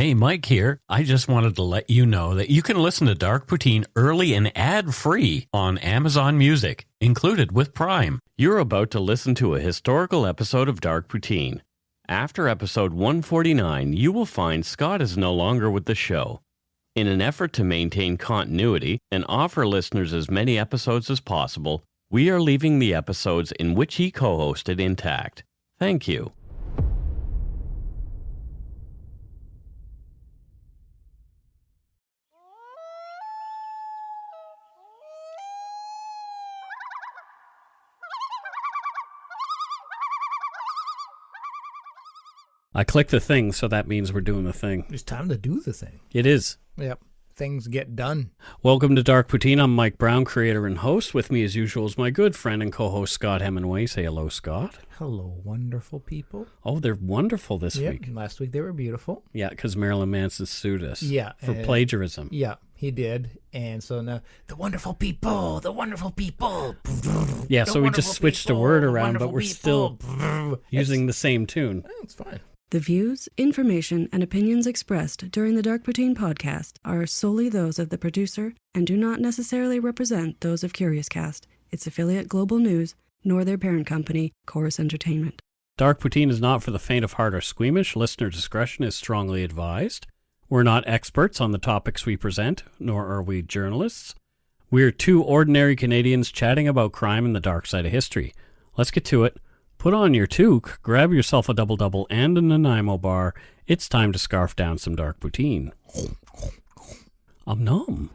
Hey, Mike here. I just wanted to let you know that you can listen to Dark Poutine early and ad-free on Amazon Music, included with Prime. You're about to listen to a historical episode of Dark Poutine. After episode 149, you will find Scott is no longer with the show. In an effort to maintain continuity and offer listeners as many episodes as possible, we are leaving the episodes in which he co-hosted intact. Thank you. I click the thing, so that means we're doing the thing. It's time to do the thing. It is. Yep. Things get done. Welcome to Dark Poutine. I'm Mike Brown, creator and host. With me, as usual, is my good friend and co-host, Scott Hemingway. Say hello, Scott. Hello, wonderful people. Oh, they're wonderful this week. Last week they were beautiful. Yeah, because Marilyn Manson sued us. Yeah. For plagiarism. Yeah, he did. And so now, the wonderful people, the wonderful people. Yeah, so we just switched a word around, but we're still using the same tune. It's fine. The views, information, and opinions expressed during the Dark Poutine podcast are solely those of the producer and do not necessarily represent those of Curious Cast, its affiliate Global News, nor their parent company, Chorus Entertainment. Dark Poutine is not for the faint of heart or squeamish. Listener discretion is strongly advised. We're not experts on the topics we present, nor are we journalists. We're two ordinary Canadians chatting about crime and the dark side of history. Let's get to it. Put on your toque, grab yourself a double-double and a Nanaimo bar. It's time to scarf down some Dark Poutine. Nom.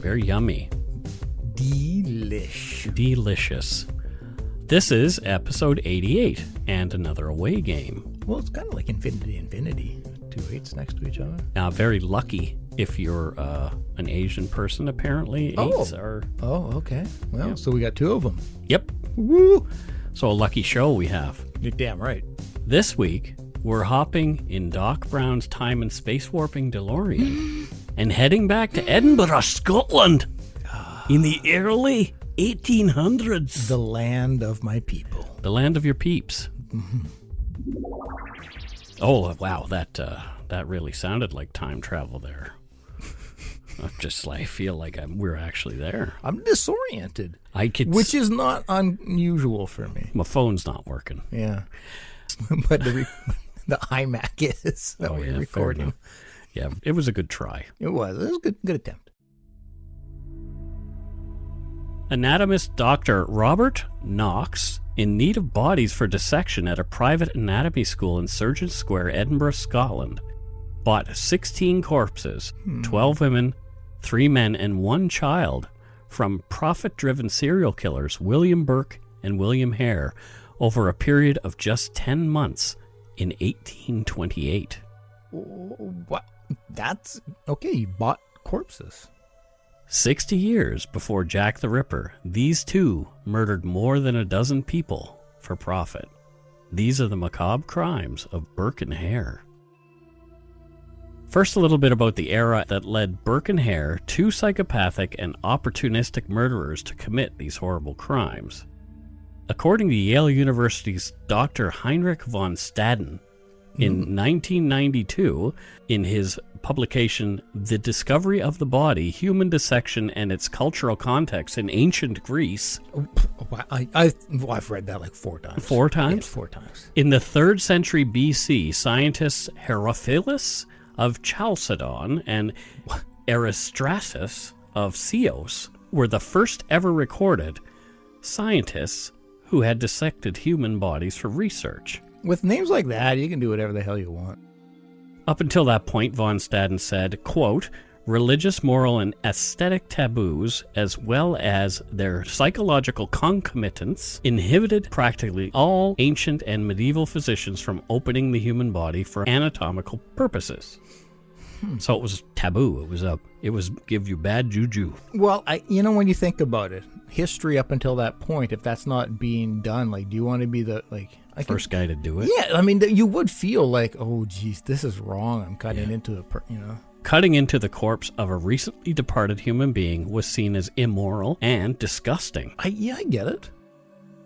Very yummy. Delicious. This is episode 88 and another away game. Well, it's kind of like Infinity. 2 8s next to each other. Now, very lucky if you're an Asian person, apparently. Eights are... Oh, okay. Well, So we got 2 of them. Yep. Woo! So a lucky show we have. You're damn right. This week, we're hopping in Doc Brown's time and space warping DeLorean and heading back to Edinburgh, Scotland in the early 1800s. The land of my people. The land of your peeps. Mm-hmm. Oh, wow, that really sounded like time travel there. I feel like we're actually there. I'm disoriented. Which is not unusual for me. My phone's not working. Yeah. But the iMac is that we're recording. Yeah, it was a good try. It was a good attempt. Anatomist Dr. Robert Knox, in need of bodies for dissection at a private anatomy school in Surgeon Square, Edinburgh, Scotland, bought 16 corpses, 12 women, 3 men, and 1 child from profit-driven serial killers William Burke and William Hare over a period of just 10 months in 1828. What? That's okay. You bought corpses. 60 years before Jack the Ripper, these two murdered more than a dozen people for profit. These are the macabre crimes of Burke and Hare. First, a little bit about the era that led Burke and Hare, 2 psychopathic and opportunistic murderers, to commit these horrible crimes. According to Yale University's Dr. Heinrich von Staden, in 1992, in his publication, The Discovery of the Body, Human Dissection and Its Cultural Context in Ancient Greece. I've read that like 4 times. 4 times? Yeah, 4 times. In the 3rd century BC, scientists Herophilus of Chalcedon and Aristratus of Chios were the first ever recorded scientists who had dissected human bodies for research. With names like that, you can do whatever the hell you want. Up until that point, von Staden said, quote, religious, moral, and aesthetic taboos, as well as their psychological concomitants, inhibited practically all ancient and medieval physicians from opening the human body for anatomical purposes. So it was taboo. It was give you bad juju. Well, when you think about it, history up until that point, if that's not being done, like, do you want to be the First guy to do it? Yeah, I mean, you would feel like, oh, geez, this is wrong. I'm cutting into it, Cutting into the corpse of a recently departed human being was seen as immoral and disgusting. I get it.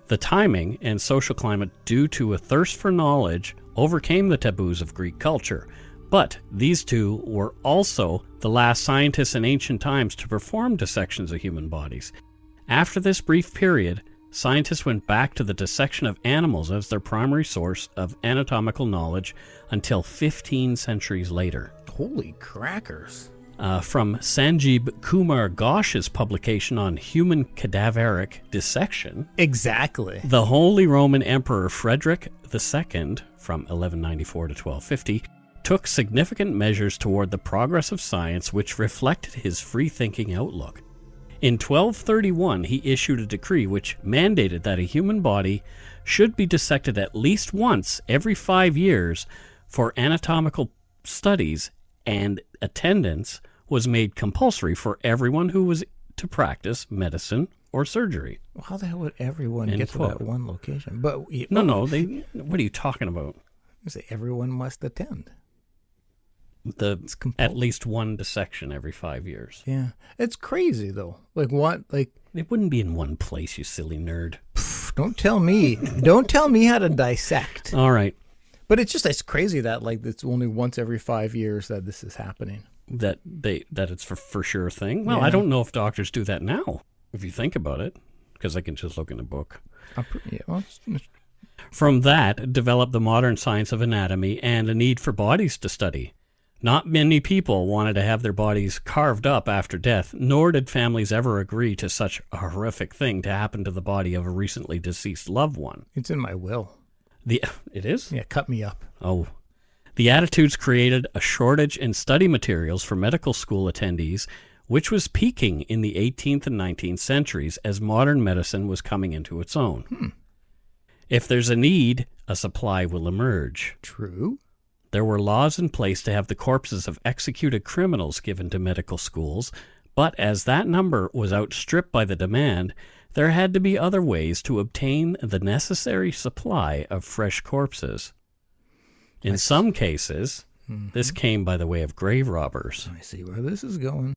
The timing and social climate due to a thirst for knowledge overcame the taboos of Greek culture. But these two were also the last scientists in ancient times to perform dissections of human bodies. After this brief period, scientists went back to the dissection of animals as their primary source of anatomical knowledge until 15 centuries later. Holy crackers. From Sanjeev Kumar Ghosh's publication on human cadaveric dissection. Exactly. The Holy Roman Emperor Frederick II, from 1194 to 1250, took significant measures toward the progress of science which reflected his free-thinking outlook. In 1231, he issued a decree which mandated that a human body should be dissected at least once every 5 years for anatomical studies, and attendance was made compulsory for everyone who was to practice medicine or surgery. Well, how the hell would everyone get to that one location? But No, what are you talking about? I say everyone must attend. At least one dissection every 5 years. Yeah. It's crazy, though. Like, what? Like, it wouldn't be in one place, you silly nerd. Don't tell me. Don't tell me how to dissect. All right. But it's crazy that, like, it's only once every 5 years that this is happening. That it's for sure thing. Well, Yeah. I don't know if doctors do that now, if you think about it, because I can just look in a book. From that developed the modern science of anatomy and a need for bodies to study. Not many people wanted to have their bodies carved up after death, nor did families ever agree to such a horrific thing to happen to the body of a recently deceased loved one. It's in my will. It is? Yeah, cut me up. Oh. The attitudes created a shortage in study materials for medical school attendees, which was peaking in the 18th and 19th centuries as modern medicine was coming into its own. If there's a need, a supply will emerge. True. There were laws in place to have the corpses of executed criminals given to medical schools, but as that number was outstripped by the demand, there had to be other ways to obtain the necessary supply of fresh corpses. In some cases, this came by the way of grave robbers. I see where this is going.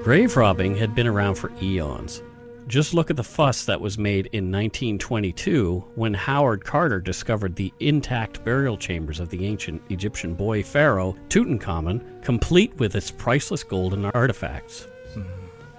Grave robbing had been around for eons. Just look at the fuss that was made in 1922 when Howard Carter discovered the intact burial chambers of the ancient Egyptian boy pharaoh Tutankhamun, complete with its priceless golden artifacts.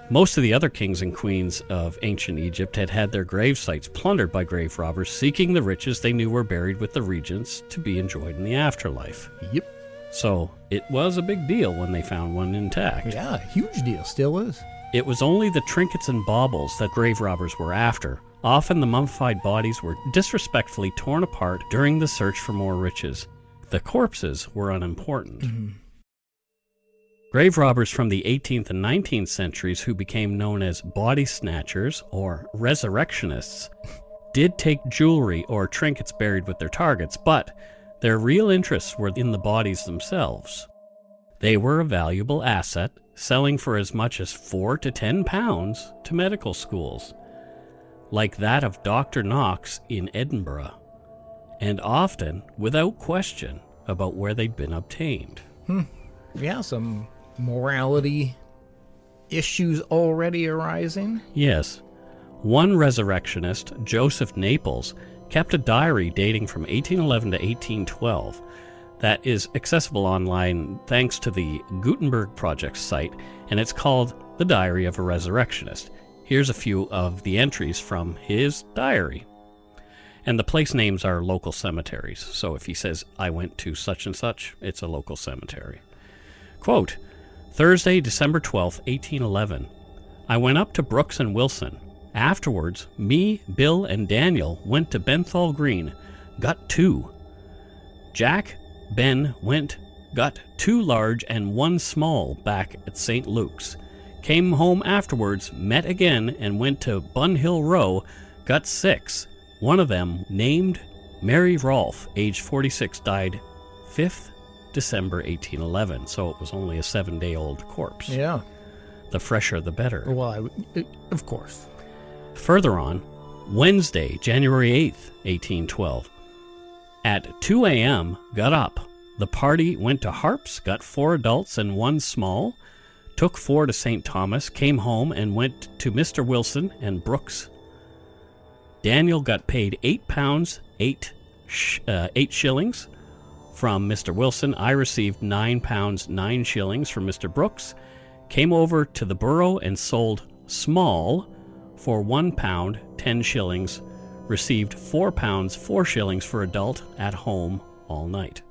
Most of the other kings and queens of ancient Egypt had their grave sites plundered by grave robbers seeking the riches they knew were buried with the regents to be enjoyed in the afterlife. Yep. So it was a big deal when they found one intact. Yeah, huge deal. Still is. It was only the trinkets and baubles that grave robbers were after. Often the mummified bodies were disrespectfully torn apart during the search for more riches. The corpses were unimportant. Grave robbers from the 18th and 19th centuries, who became known as body snatchers or resurrectionists, did take jewelry or trinkets buried with their targets, but their real interests were in the bodies themselves. They were a valuable asset, selling for as much as 4 to 10 pounds to medical schools, like that of Dr. Knox in Edinburgh, and often without question about where they'd been obtained. Yeah, some morality issues already arising. Yes. One resurrectionist, Joseph Naples, kept a diary dating from 1811 to 1812 that is accessible online thanks to the Gutenberg Project site, and it's called The Diary of a Resurrectionist. Here's a few of the entries from his diary. And the place names are local cemeteries, so if he says, I went to such and such, it's a local cemetery. Quote, Thursday, December 12th, 1811. I went up to Brooks and Wilson. Afterwards, me, Bill, and Daniel went to Benthall Green. Got 2. Jack, Ben went, got 2 large and 1 small back at St. Luke's. Came home afterwards, met again, and went to Bun Hill Row, got 6. One of them, named Mary Rolfe, age 46, died 5th December 1811, so it was only a 7-day-old corpse. Yeah. The fresher, the better. Well, of course. Further on, Wednesday, January 8th, 1812. At 2 a.m., got up. The party went to Harp's, got 4 adults and 1 small, took 4 to St. Thomas, came home and went to Mr. Wilson and Brooks. Daniel got paid £8, 8 shillings from Mr. Wilson. I received £9, 9 shillings from Mr. Brooks. Came over to the borough and sold small for £1, 10 shillings. Received £4, 4 shillings for adult at home all night.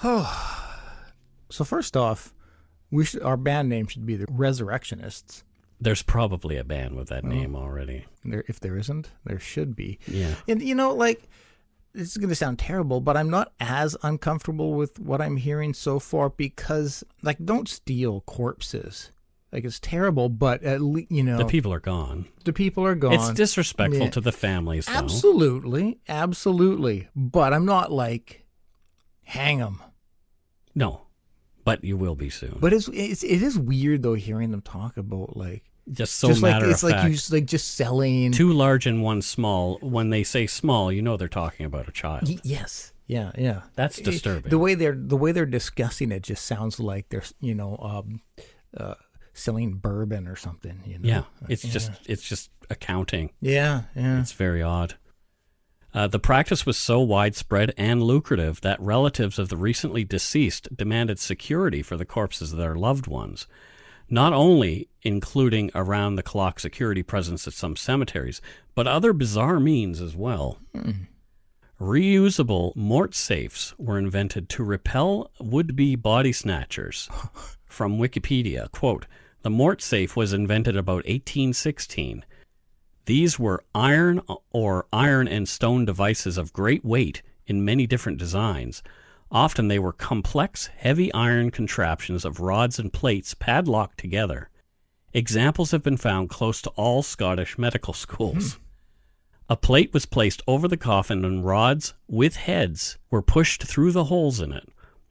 So first off, our band name should be the Resurrectionists. There's probably a band with that name already. If there isn't, there should be. Yeah. And this is going to sound terrible, but I'm not as uncomfortable with what I'm hearing so far because, don't steal corpses. It's terrible, but at least, The people are gone. The people are gone. It's disrespectful to the families, though. Absolutely. But I'm not hang them. No, but you will be soon. But it is weird, though, hearing them talk about, just matter of fact. It's like you just selling 2 large and 1 small. When they say small, they're talking about a child. Yes. Yeah. That's disturbing. The way they're discussing it just sounds like they're selling bourbon or something. Yeah, it's just accounting. Yeah. It's very odd. The practice was so widespread and lucrative that relatives of the recently deceased demanded security for the corpses of their loved ones, not only including around-the-clock security presence at some cemeteries, but other bizarre means as well. Reusable mort safes were invented to repel would-be body snatchers. From Wikipedia, quote, "The mort safe was invented about 1816. These were iron and stone devices of great weight in many different designs. Often they were complex, heavy iron contraptions of rods and plates padlocked together. Examples have been found close to all Scottish medical schools. A plate was placed over the coffin and rods with heads were pushed through the holes in it.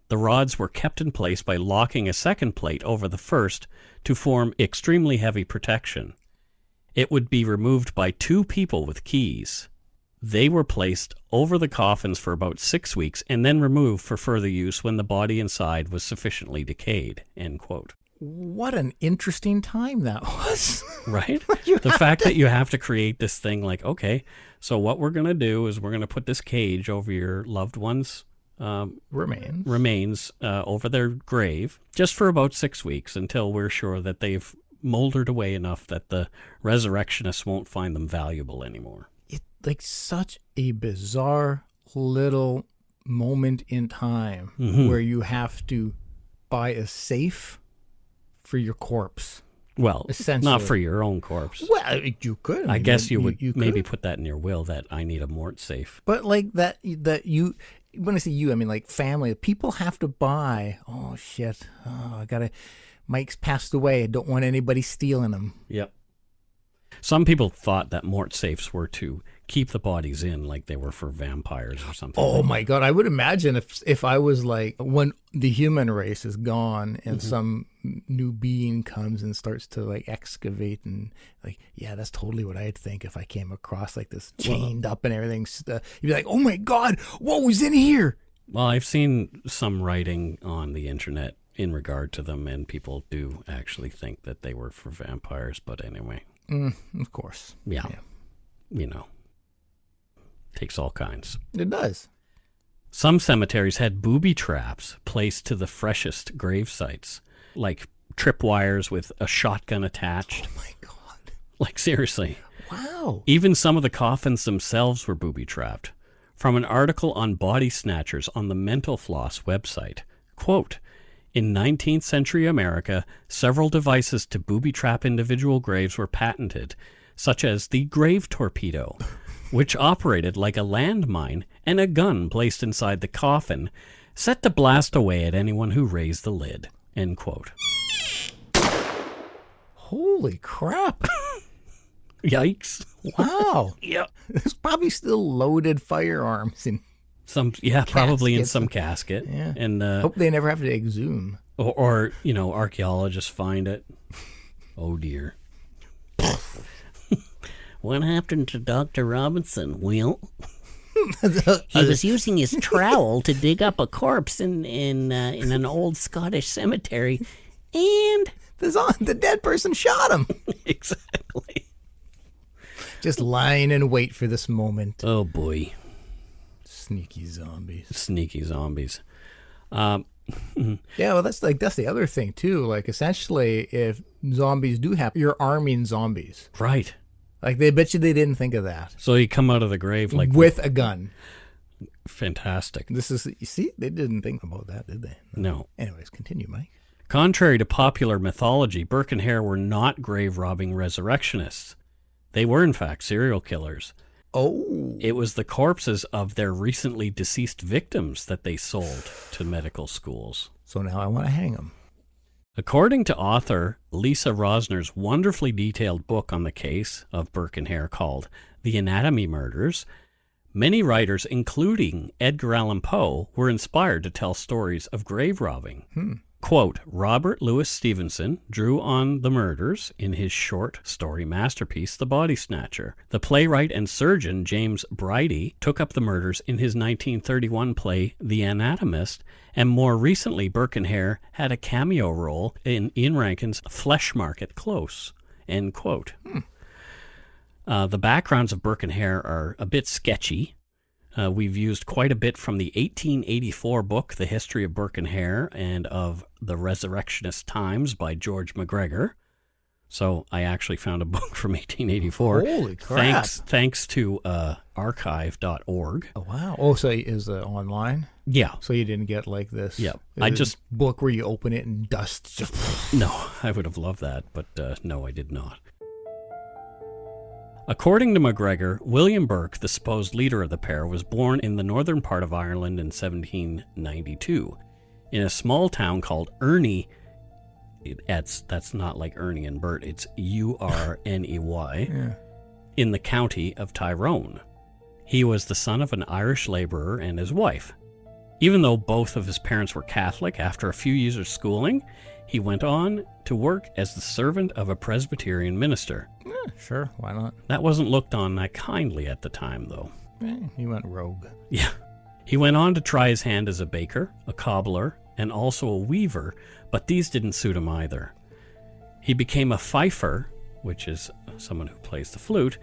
The rods were kept in place by locking a second plate over the first to form extremely heavy protection. It would be removed by 2 people with keys. They were placed over the coffins for about 6 weeks and then removed for further use when the body inside was sufficiently decayed." End quote. What an interesting time that was. Right? The fact that you have to create this thing okay, so what we're going to do is we're going to put this cage over your loved one's remains over their grave just for about 6 weeks until we're sure that they've moldered away enough that the resurrectionists won't find them valuable anymore. It's such a bizarre little moment in time where you have to buy a safe for your corpse. Well, not for your own corpse. Well, you could. I guess you would maybe put that in your will that I need a mort safe. But that you, when I say you, I mean family. People have to buy. Oh shit! Oh, Mike's passed away. I don't want anybody stealing them. Yep. Some people thought that mort safes were to keep the bodies in, like they were for vampires or something. Oh my God! I would imagine if I was when the human race is gone and some new being comes and starts to excavate and that's totally what I'd think if I came across this chained up and everything. You'd be like, oh my God, what was in here? Well, I've seen some writing on the internet in regard to them, and people do actually think that they were for vampires. But anyway. Of course. Yeah. Takes all kinds. It does. Some cemeteries had booby traps placed to the freshest grave sites, like tripwires with a shotgun attached. Oh my God. Seriously. Wow. Even some of the coffins themselves were booby trapped. From an article on body snatchers on the Mental Floss website, quote, "In 19th century America, several devices to booby trap individual graves were patented, such as the grave torpedo, which operated like a landmine and a gun placed inside the coffin, set to blast away at anyone who raised the lid. End quote. Holy crap. Yikes. Wow. Yep. There's probably still loaded firearms in. Probably in Caskets. some casket. Yeah. And Hope they never have to exhume. or archaeologists find it. Oh dear. What happened to Dr. Robinson? Well, he was using his trowel to dig up a corpse in an old Scottish cemetery, and The dead person shot him. exactly. Just lying in wait for this moment. Oh boy, Sneaky zombies. sneaky zombies. Yeah, well, that's the other thing too. Like, essentially, if zombies do happen, you're arming zombies. Right. Like, they bet you they didn't think of that. So you come out of the grave like with a gun. fantastic. This is, you see, they didn't think about that, did they? No. Anyways, continue, Mike. Contrary to popular mythology, Burke and Hare were not grave-robbing resurrectionists. They were, in fact, serial killers. Oh. It was the corpses of their recently deceased victims that they sold to medical schools. So now I want to hang them. According to author Lisa Rosner's wonderfully detailed book on the case of Burke and Hare called The Anatomy Murders, many writers, including Edgar Allan Poe, were inspired to tell stories of grave robbing. Quote, Robert Louis Stevenson drew on the murders in his short story masterpiece, The Body Snatcher. The playwright and surgeon James Bridie took up the murders in his 1931 play, The Anatomist, and more recently, Burke and Hare had a cameo role in Ian Rankin's Flesh Market Close. End quote. The backgrounds of Burke and Hare are a bit sketchy. We've used quite a bit from the 1884 book, The History of Burke and Hare, and of The Resurrectionist Times by George MacGregor. So I actually found a book from 1884. Holy crap. Thanks to archive.org. Oh, wow. Oh, so is it online? Yeah. So you didn't get like this? Yeah. I just book where you open it and dust just... No, I would have loved that, but no, I did not. According to MacGregor, William Burke, the supposed leader of the pair, was born in the northern part of Ireland in 1792, in a small town called Erney. That's not like Ernie and Bert, it's Urney, Yeah. in the county of Tyrone. He was the son of an Irish laborer and his wife. Even though both of his parents were Catholic, after a few years of schooling, he went on to work as the servant of a Presbyterian minister. Yeah, sure. Why not? That wasn't looked on that kindly at the time, though. He went rogue. Yeah. He went on to try his hand as a baker, a cobbler, and also a weaver, but these didn't suit him either. He became a fifer, which is someone who plays the flute,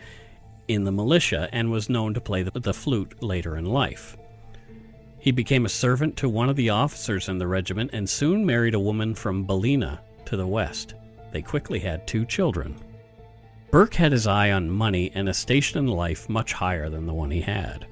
in the militia and was known to play the flute later in life. He became a servant to one of the officers in the regiment and soon married a woman from Ballina to the west. They quickly had 2 children. Burke had his eye on money and a station in life much higher than the one he had.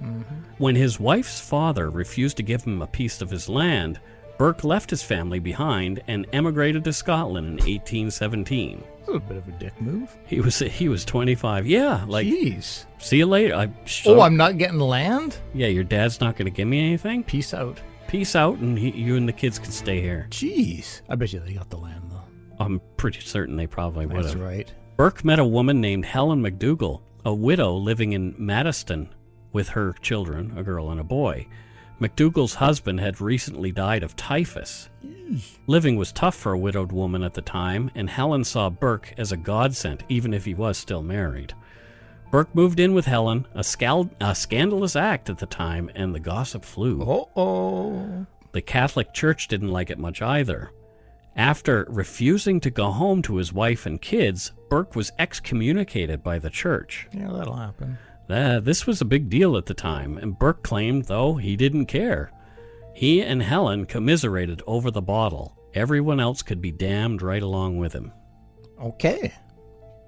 When his wife's father refused to give him a piece of his land, Burke left his family behind and emigrated to Scotland in 1817. That's a bit of a dick move. He was 25. Yeah, like, Jeez. see you later. I'm not getting land? Yeah, your dad's not going to give me anything? Peace out. Peace out, and you and the kids can stay here. Jeez. I bet you they got the land, though. I'm pretty certain they probably would That's have. right. Burke met a woman named Helen McDougall, a widow living in Maddiston with her children, a girl and a boy. McDougall's husband had recently died of typhus. Living was tough for a widowed woman at the time, and Helen saw Burke as a godsend, even if he was still married. Burke moved in with Helen, a scandalous act at the time, and the gossip flew. Uh-oh. The Catholic Church didn't like it much either. After refusing to go home to his wife and kids, Burke was excommunicated by the church. Yeah, that'll happen. This was a big deal at the time, and Burke claimed, though, he didn't care. He and Helen commiserated over the bottle. Everyone else could be damned right along with him. Okay.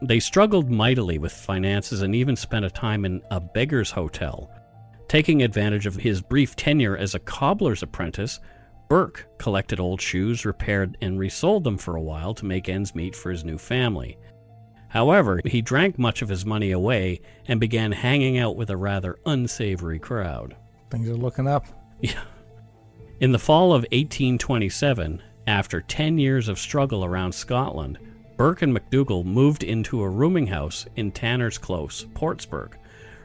They struggled mightily with finances and even spent a time in a beggar's hotel. Taking advantage of his brief tenure as a cobbler's apprentice, Burke collected old shoes, repaired and resold them for a while to make ends meet for his new family. However, he drank much of his money away and began hanging out with a rather unsavory crowd. Things are looking up. Yeah. In the fall of 1827, after 10 years of struggle around Scotland, Burke and MacDougall moved into a rooming house in Tanner's Close, Portsmouth,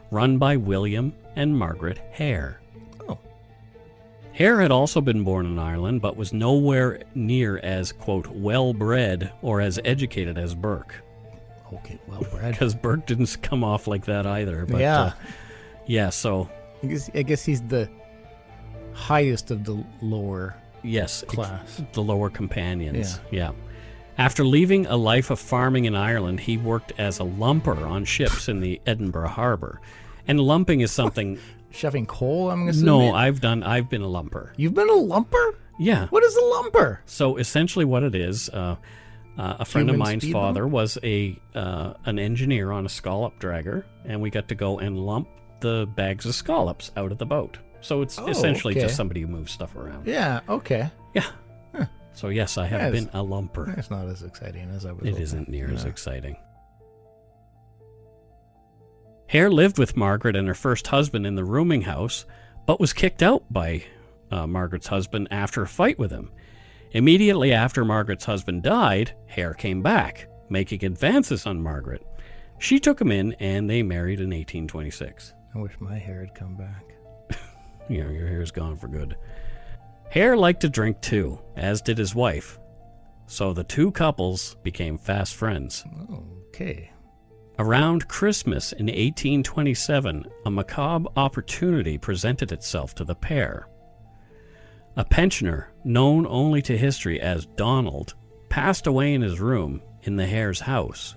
run by William and Margaret Hare. Oh. Hare had also been born in Ireland, but was nowhere near as, quote, well-bred or as educated as Burke. Okay, well bred. Because Burke didn't come off like that either. But, yeah. So... I guess he's the highest of the lower class. The lower companions. Yeah. After leaving a life of farming in Ireland, he worked as a lumper on ships in the Edinburgh harbour. And lumping is something... Shoving coal, I'm assuming? No, I've been a lumper. You've been a lumper? Yeah. What is a lumper? So essentially what it is... a friend of mine's father was an engineer on a scallop dragger, and we got to go and lump the bags of scallops out of the boat. So it's essentially just somebody who moves stuff around. Yeah, okay. Yeah. Huh. So yes, I have been a lumper. It's not as exciting as I was It hoping. isn't near as exciting. Hare lived with Margaret and her first husband in the rooming house, but was kicked out by Margaret's husband after a fight with him. Immediately after Margaret's husband died, Hare came back, making advances on Margaret. She took him in, and they married in 1826. I wish my hair had come back. Yeah, your hair's gone for good. Hare liked to drink too, as did his wife. So the two couples became fast friends. Oh, okay. Around Christmas in 1827, a macabre opportunity presented itself to the pair. A pensioner, known only to history as Donald, passed away in his room in the Hare's house.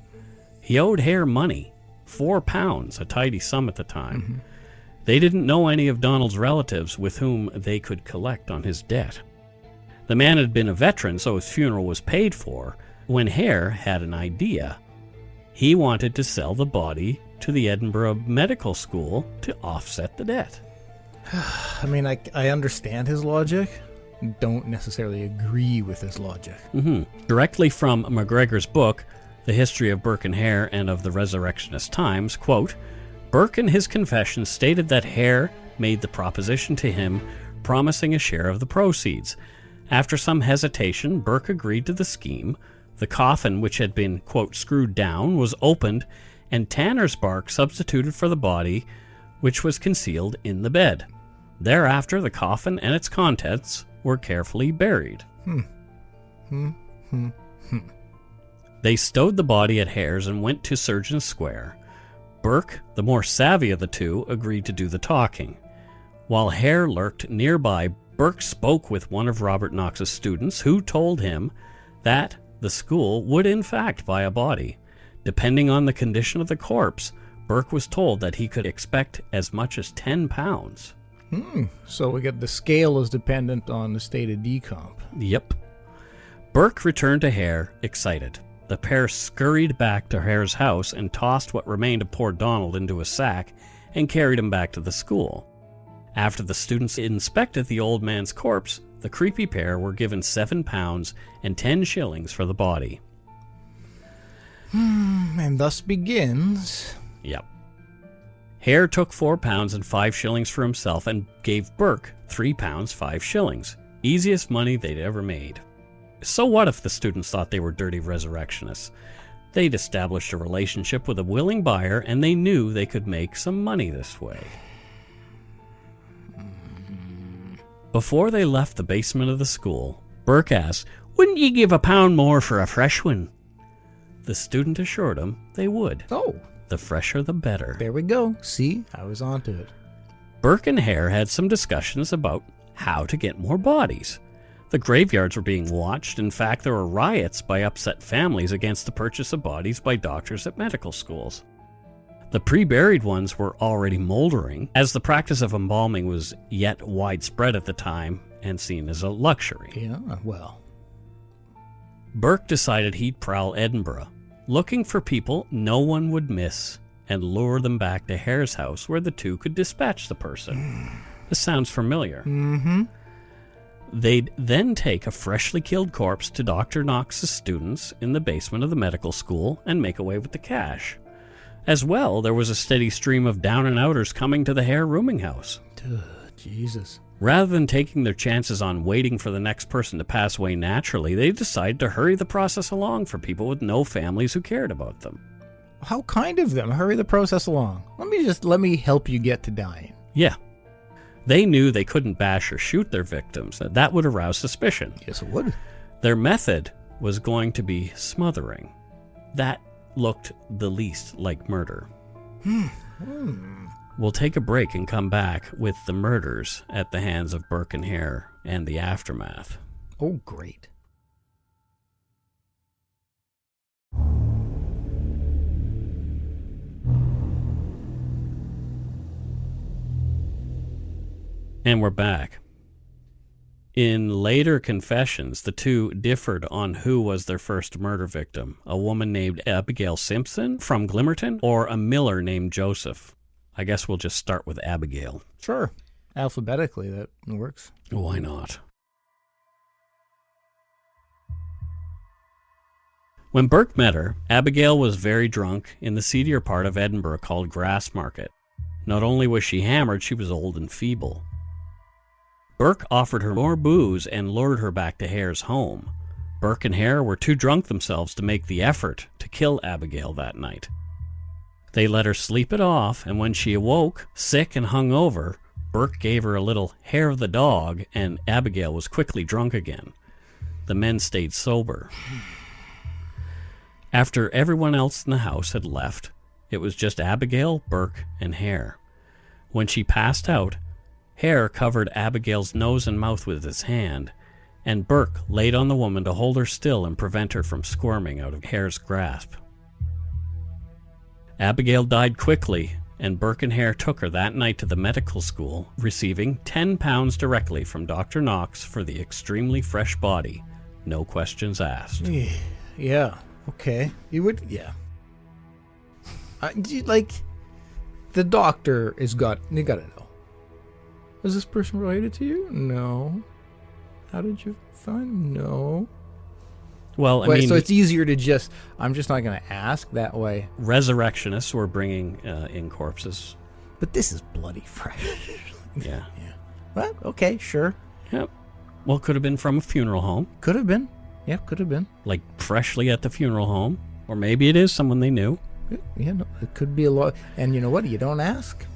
He owed Hare money, £4, a tidy sum at the time. Mm-hmm. They didn't know any of Donald's relatives with whom they could collect on his debt. The man had been a veteran, so his funeral was paid for, when Hare had an idea. He wanted to sell the body to the Edinburgh Medical School to offset the debt. I mean, I understand his logic. Don't necessarily agree with his logic. Mm-hmm. Directly from McGregor's book, The History of Burke and Hare and of the Resurrectionist Times, quote, Burke in his confession stated that Hare made the proposition to him, promising a share of the proceeds. After some hesitation, Burke agreed to the scheme. The coffin, which had been, quote, screwed down, was opened, and tanner's bark substituted for the body, which was concealed in the bed. Thereafter, the coffin and its contents were carefully buried. They stowed the body at Hare's and went to Surgeon Square. Burke, the more savvy of the two, agreed to do the talking. While Hare lurked nearby, Burke spoke with one of Robert Knox's students, who told him that the school would in fact buy a body. Depending on the condition of the corpse, Burke was told that he could expect as much as £10. So we got the scale is dependent on the state of decomp. Yep. Burke returned to Hare, excited. The pair scurried back to Hare's house and tossed what remained of poor Donald into a sack and carried him back to the school. After the students inspected the old man's corpse, the creepy pair were given £7 and 10 shillings for the body. And thus begins... Yep. Hare took £4 and 5 shillings for himself and gave Burke £3, 5 shillings. Easiest money they'd ever made. So what if the students thought they were dirty resurrectionists? They'd established a relationship with a willing buyer, and they knew they could make some money this way. Before they left the basement of the school, Burke asked, "Wouldn't ye give £1 more for a fresh one?" The student assured him they would. Oh. The fresher the better. There we go. See, I was onto it. Burke and Hare had some discussions about how to get more bodies. The graveyards were being watched. In fact, there were riots by upset families against the purchase of bodies by doctors at medical schools. The pre-buried ones were already moldering, as the practice of embalming was yet widespread at the time and seen as a luxury. Yeah, well. Burke decided he'd prowl Edinburgh, looking for people no one would miss, and lure them back to Hare's house where the two could dispatch the person. This sounds familiar. Mm-hmm. They'd then take a freshly killed corpse to Dr. Knox's students in the basement of the medical school and make away with the cash. As well, there was a steady stream of down-and-outers coming to the Hare rooming house. Jesus. Rather than taking their chances on waiting for the next person to pass away naturally, they decided to hurry the process along for people with no families who cared about them. How kind of them. Hurry the process along. Let me help you get to dying. Yeah. They knew they couldn't bash or shoot their victims. That would arouse suspicion. Yes, it would. Their method was going to be smothering. That looked the least like murder. We'll take a break and come back with the murders at the hands of Burke and Hare and the aftermath. Oh, great. And we're back. In later confessions, the two differed on who was their first murder victim, a woman named Abigail Simpson from Glimmerton or a miller named Joseph. I guess we'll just start with Abigail. Sure. Alphabetically, that works. Why not? When Burke met her, Abigail was very drunk in the seedier part of Edinburgh called Grassmarket. Not only was she hammered, she was old and feeble. Burke offered her more booze and lured her back to Hare's home. Burke and Hare were too drunk themselves to make the effort to kill Abigail that night. They let her sleep it off, and when she awoke, sick and hungover, Burke gave her a little hair of the dog, and Abigail was quickly drunk again. The men stayed sober. After everyone else in the house had left, it was just Abigail, Burke, and Hare. When she passed out, Hare covered Abigail's nose and mouth with his hand, and Burke laid on the woman to hold her still and prevent her from squirming out of Hare's grasp. Abigail died quickly, and Burke and Hare took her that night to the medical school, receiving £10 directly from Dr. Knox for the extremely fresh body. No questions asked. Yeah, okay. You would, yeah. The doctor you gotta know. Is this person related to you? No. How did you find him? No. Well, I mean... So it's easier to I'm just not going to ask that way. Resurrectionists were bringing in corpses. But this is bloody fresh. Yeah. Yeah. Well, okay, sure. Yep. Well, could have been from a funeral home. Could have been. Yeah, could have been. Like freshly at the funeral home. Or maybe it is someone they knew. Yeah, no, it could be a lot. And you know what? You don't ask.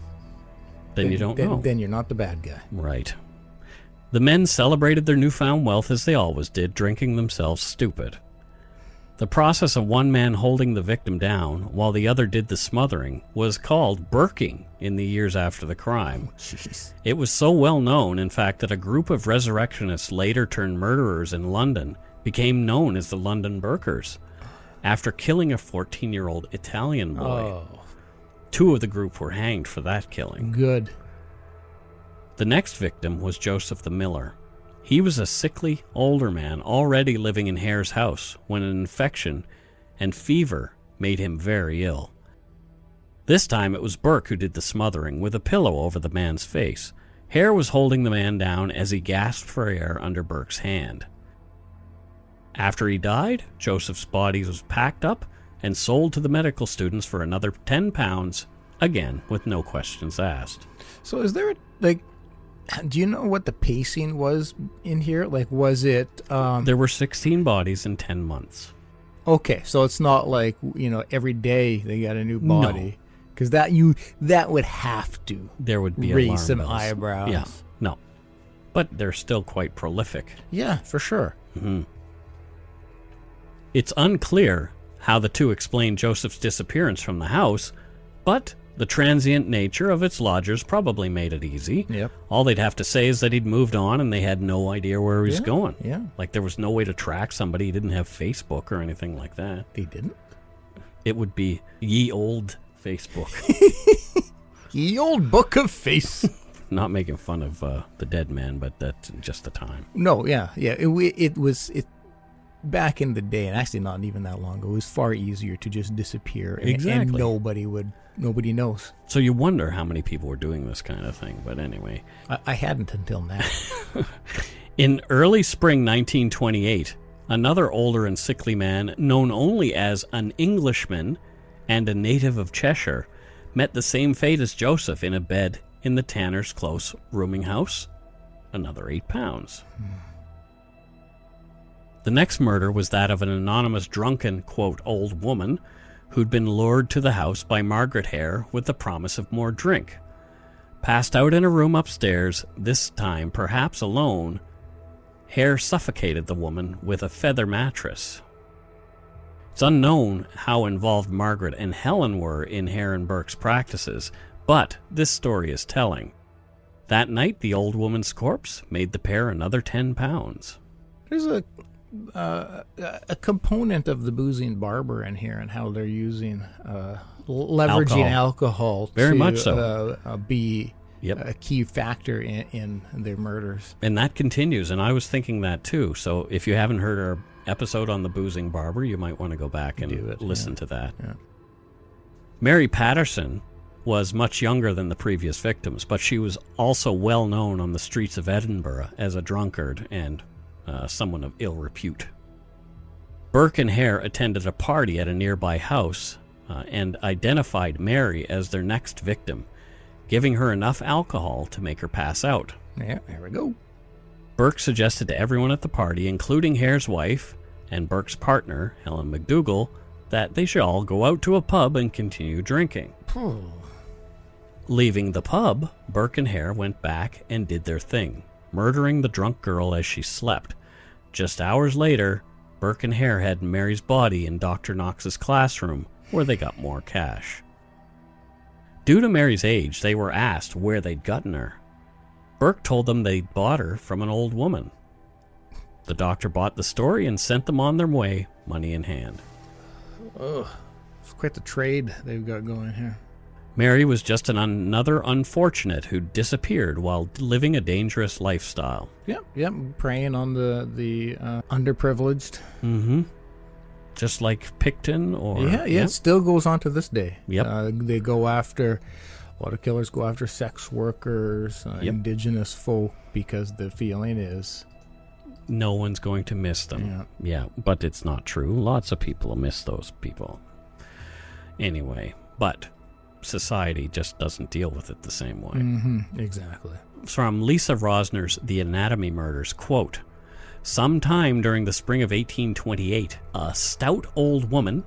Then you don't know. Then you're not the bad guy. Right. The men celebrated their newfound wealth as they always did, drinking themselves stupid. The process of one man holding the victim down while the other did the smothering was called burking in the years after the crime. Jeez. It was so well known, in fact, that a group of resurrectionists later turned murderers in London became known as the London Burkers, after killing a 14-year-old Italian boy. Oh. 2 of the group were hanged for that killing. Good. The next victim was Joseph the Miller. He was a sickly, older man already living in Hare's house when an infection and fever made him very ill. This time it was Burke who did the smothering with a pillow over the man's face. Hare was holding the man down as he gasped for air under Burke's hand. After he died, Joseph's body was packed up and sold to the medical students for another £10, again with no questions asked. So is there do you know what the pacing was in here? Was it... There were 16 bodies in 10 months. Okay, so it's not like, every day they got a new body. Because that would have to there would be raise some bells. eyebrows. Yeah, no. But they're still quite prolific. Yeah, for sure. Mm-hmm. It's unclear how the two explained Joseph's disappearance from the house, but the transient nature of its lodgers probably made it easy. Yep. All they'd have to say is that he'd moved on and they had no idea where he was going. Yeah. Like there was no way to track somebody. He didn't have Facebook or anything like that. He didn't? It would be ye old Facebook. Ye old book of face. Not making fun of the dead man, but that's just the time. No, yeah. It was back in the day, and actually not even that long ago. It was far easier to just disappear, and nobody knows. So you wonder how many people were doing this kind of thing. But anyway, I hadn't until now. In early spring 1928, another older and sickly man, known only as an Englishman and a native of Cheshire, met the same fate as Joseph in a bed in the Tanner's Close rooming house. Another £8. The next murder was that of an anonymous drunken, quote, old woman who'd been lured to the house by Margaret Hare with the promise of more drink. Passed out in a room upstairs, this time perhaps alone, Hare suffocated the woman with a feather mattress. It's unknown how involved Margaret and Helen were in Hare and Burke's practices, but this story is telling. That night, the old woman's corpse made the pair another £10. There's a component of the boozing barber in here and how they're using leveraging alcohol Very to much so. Be Yep. a key factor in their murders. And that continues, and I was thinking that too. So if you haven't heard our episode on the boozing barber, you might want to go back and listen to that. Yeah. Mary Patterson was much younger than the previous victims, but she was also well known on the streets of Edinburgh as a drunkard and someone of ill repute. Burke and Hare attended a party at a nearby house and identified Mary as their next victim, giving her enough alcohol to make her pass out. Yeah, there we go. Burke suggested to everyone at the party, including Hare's wife and Burke's partner, Helen McDougall, that they should all go out to a pub and continue drinking. Leaving the pub, Burke and Hare went back and did their thing, murdering the drunk girl as she slept. Just hours later, Burke and Hare had Mary's body in Dr. Knox's classroom, where they got more cash. Due to Mary's age, they were asked where they'd gotten her. Burke told them they'd bought her from an old woman. The doctor bought the story and sent them on their way, money in hand. Ugh, it's quite the trade they've got going here. Mary was just another unfortunate who disappeared while living a dangerous lifestyle. Yep, preying on the underprivileged. Mm-hmm. Just like Picton or... Yeah, it still goes on to this day. Yep. They go after... A lot of killers go after sex workers, indigenous folk, because the feeling is... no one's going to miss them. Yeah, but it's not true. Lots of people miss those people. Anyway, but society just doesn't deal with it the same way. Mm-hmm, exactly. From Lisa Rosner's The Anatomy Murders, quote, "Sometime during the spring of 1828, a stout old woman,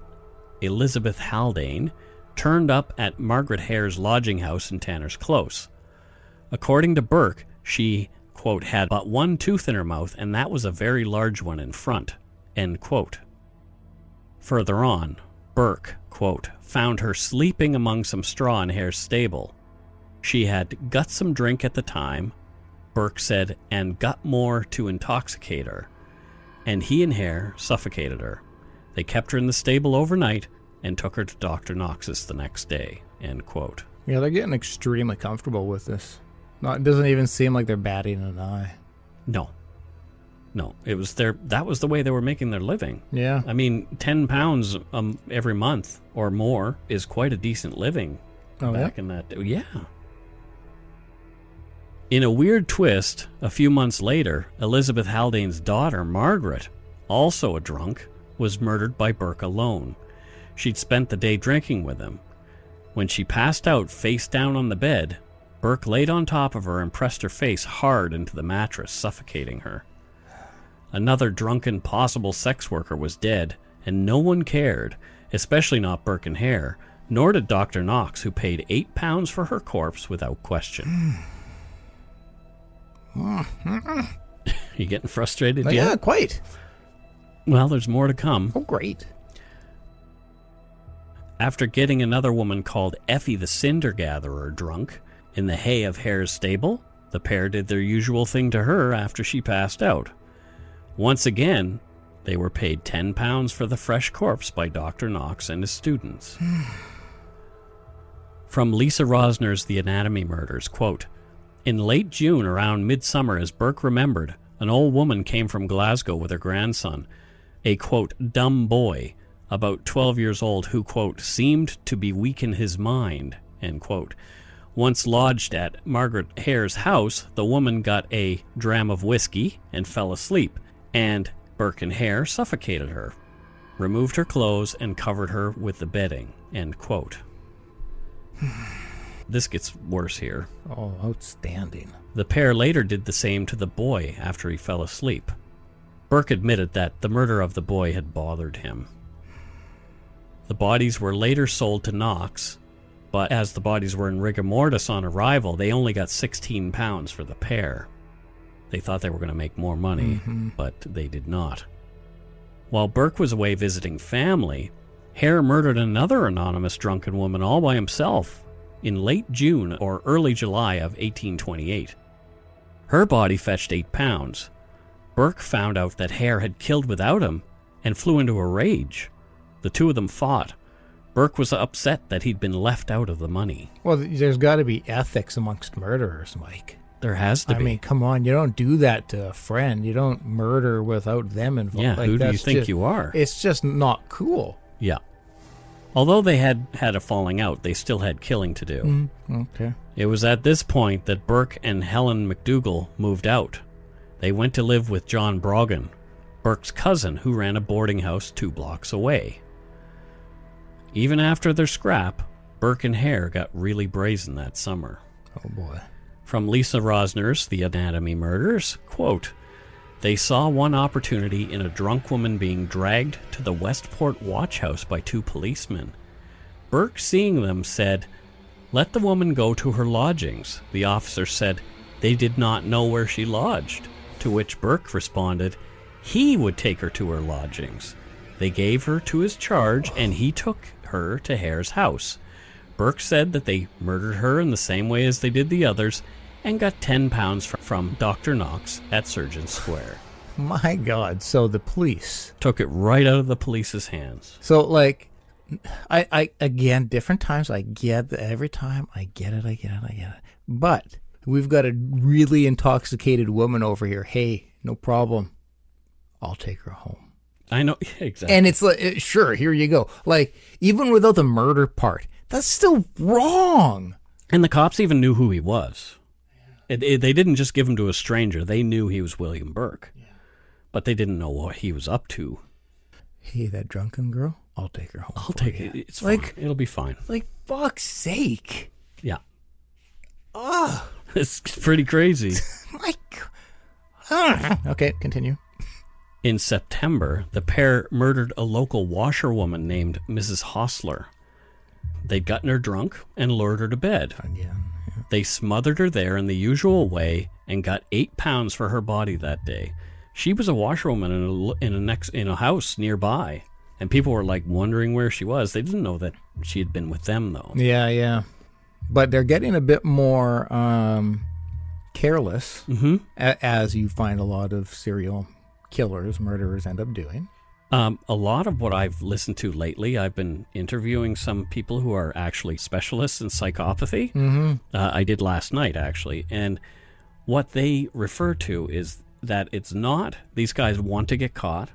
Elizabeth Haldane, turned up at Margaret Hare's lodging house in Tanner's Close. According to Burke, she, quote, had but one tooth in her mouth, and that was a very large one in front," end quote. Further on, Burke, quote, found her sleeping among some straw in Hare's stable. She had got some drink at the time, Burke said, and got more to intoxicate her, and he and Hare suffocated her. They kept her in the stable overnight and took her to Dr. Knox's the next day, end quote. Yeah, they're getting extremely comfortable with this. It doesn't even seem like they're batting an eye. No, it was that was the way they were making their living. Yeah. I mean, £10 every month or more is quite a decent living back in that day. Yeah. In a weird twist, a few months later, Elizabeth Haldane's daughter, Margaret, also a drunk, was murdered by Burke alone. She'd spent the day drinking with him. When she passed out face down on the bed, Burke laid on top of her and pressed her face hard into the mattress, suffocating her. Another drunken possible sex worker was dead, and no one cared, especially not Burke and Hare, nor did Dr. Knox, who paid £8 for her corpse without question. You getting frustrated yet? Yeah, quite. Well, there's more to come. Oh, great. After getting another woman called Effie the Cinder Gatherer drunk in the hay of Hare's stable, the pair did their usual thing to her after she passed out. Once again, they were paid £10 for the fresh corpse by Dr. Knox and his students. From Lisa Rosner's The Anatomy Murders, quote, "In late June, around midsummer, as Burke remembered, an old woman came from Glasgow with her grandson, a, quote, dumb boy, about 12 years old, who, quote, seemed to be weak in his mind, end quote. Once lodged at Margaret Hare's house, the woman got a dram of whiskey and fell asleep, and Burke and Hare suffocated her, removed her clothes, and covered her with the bedding. End quote. This gets worse here. Oh, outstanding. The pair later did the same to the boy after he fell asleep. Burke admitted that the murder of the boy had bothered him. The bodies were later sold to Knox, but as the bodies were in rigor mortis on arrival, they only got £16 for the pair. They thought they were going to make more money, but they did not. While Burke was away visiting family, Hare murdered another anonymous drunken woman all by himself in late June or early July of 1828. Her body fetched £8. Burke found out that Hare had killed without him and flew into a rage. The two of them fought. Burke was upset that he'd been left out of the money. Well, there's got to be ethics amongst murderers, Mike. There has to be. I mean, come on, you don't do that to a friend. You don't murder without them involved. Yeah, who do you think you are? It's just not cool. Yeah. Although they had a falling out, they still had killing to do. Okay. It was at this point that Burke and Helen McDougall moved out. They went to live with John Brogan, Burke's cousin, who ran a boarding house 2 blocks away. Even after their scrap, Burke and Hare got really brazen that summer. Oh, boy. From Lisa Rosner's The Anatomy Murders, quote, "They saw one opportunity in a drunk woman being dragged to the Westport watch house by 2 policemen. Burke, seeing them, said, 'Let the woman go to her lodgings.' The officer said they did not know where she lodged, to which Burke responded he would take her to her lodgings. They gave her to his charge, and he took her to Hare's house. Burke said that they murdered her in the same way as they did the others, and got £10 from Dr. Knox at Surgeon Square." My God. So the police Took it right out of the police's hands. So, like, I again, different times, I get every time, I get it. But we've got a really intoxicated woman over here. Hey, no problem. I'll take her home. I know, exactly. And it's like, sure, here you go. Like, even without the murder part, that's still wrong. And the cops even knew who he was. They didn't just give him to a stranger. They knew he was William Burke. Yeah. But they didn't know what he was up to. Hey, that drunken girl, I'll take her home. I'll take it. It's fine. It'll be fine. Like, fuck's sake. Yeah. Ugh. It's pretty crazy. My God. Okay, continue. In September, the pair murdered a local washerwoman named Mrs. Hostler. They'd gotten her drunk and lured her to bed. Again. Yeah. They smothered her there in the usual way and got £8 for her body that day. She was a washerwoman in a house nearby, and people were like wondering where she was. They didn't know that she had been with them, though. Yeah. But they're getting a bit more careless, as you find a lot of serial killers, murderers end up doing. A lot of what I've listened to lately, I've been interviewing some people who are actually specialists in psychopathy. I did last night, actually. And what they refer to is that it's not these guys want to get caught.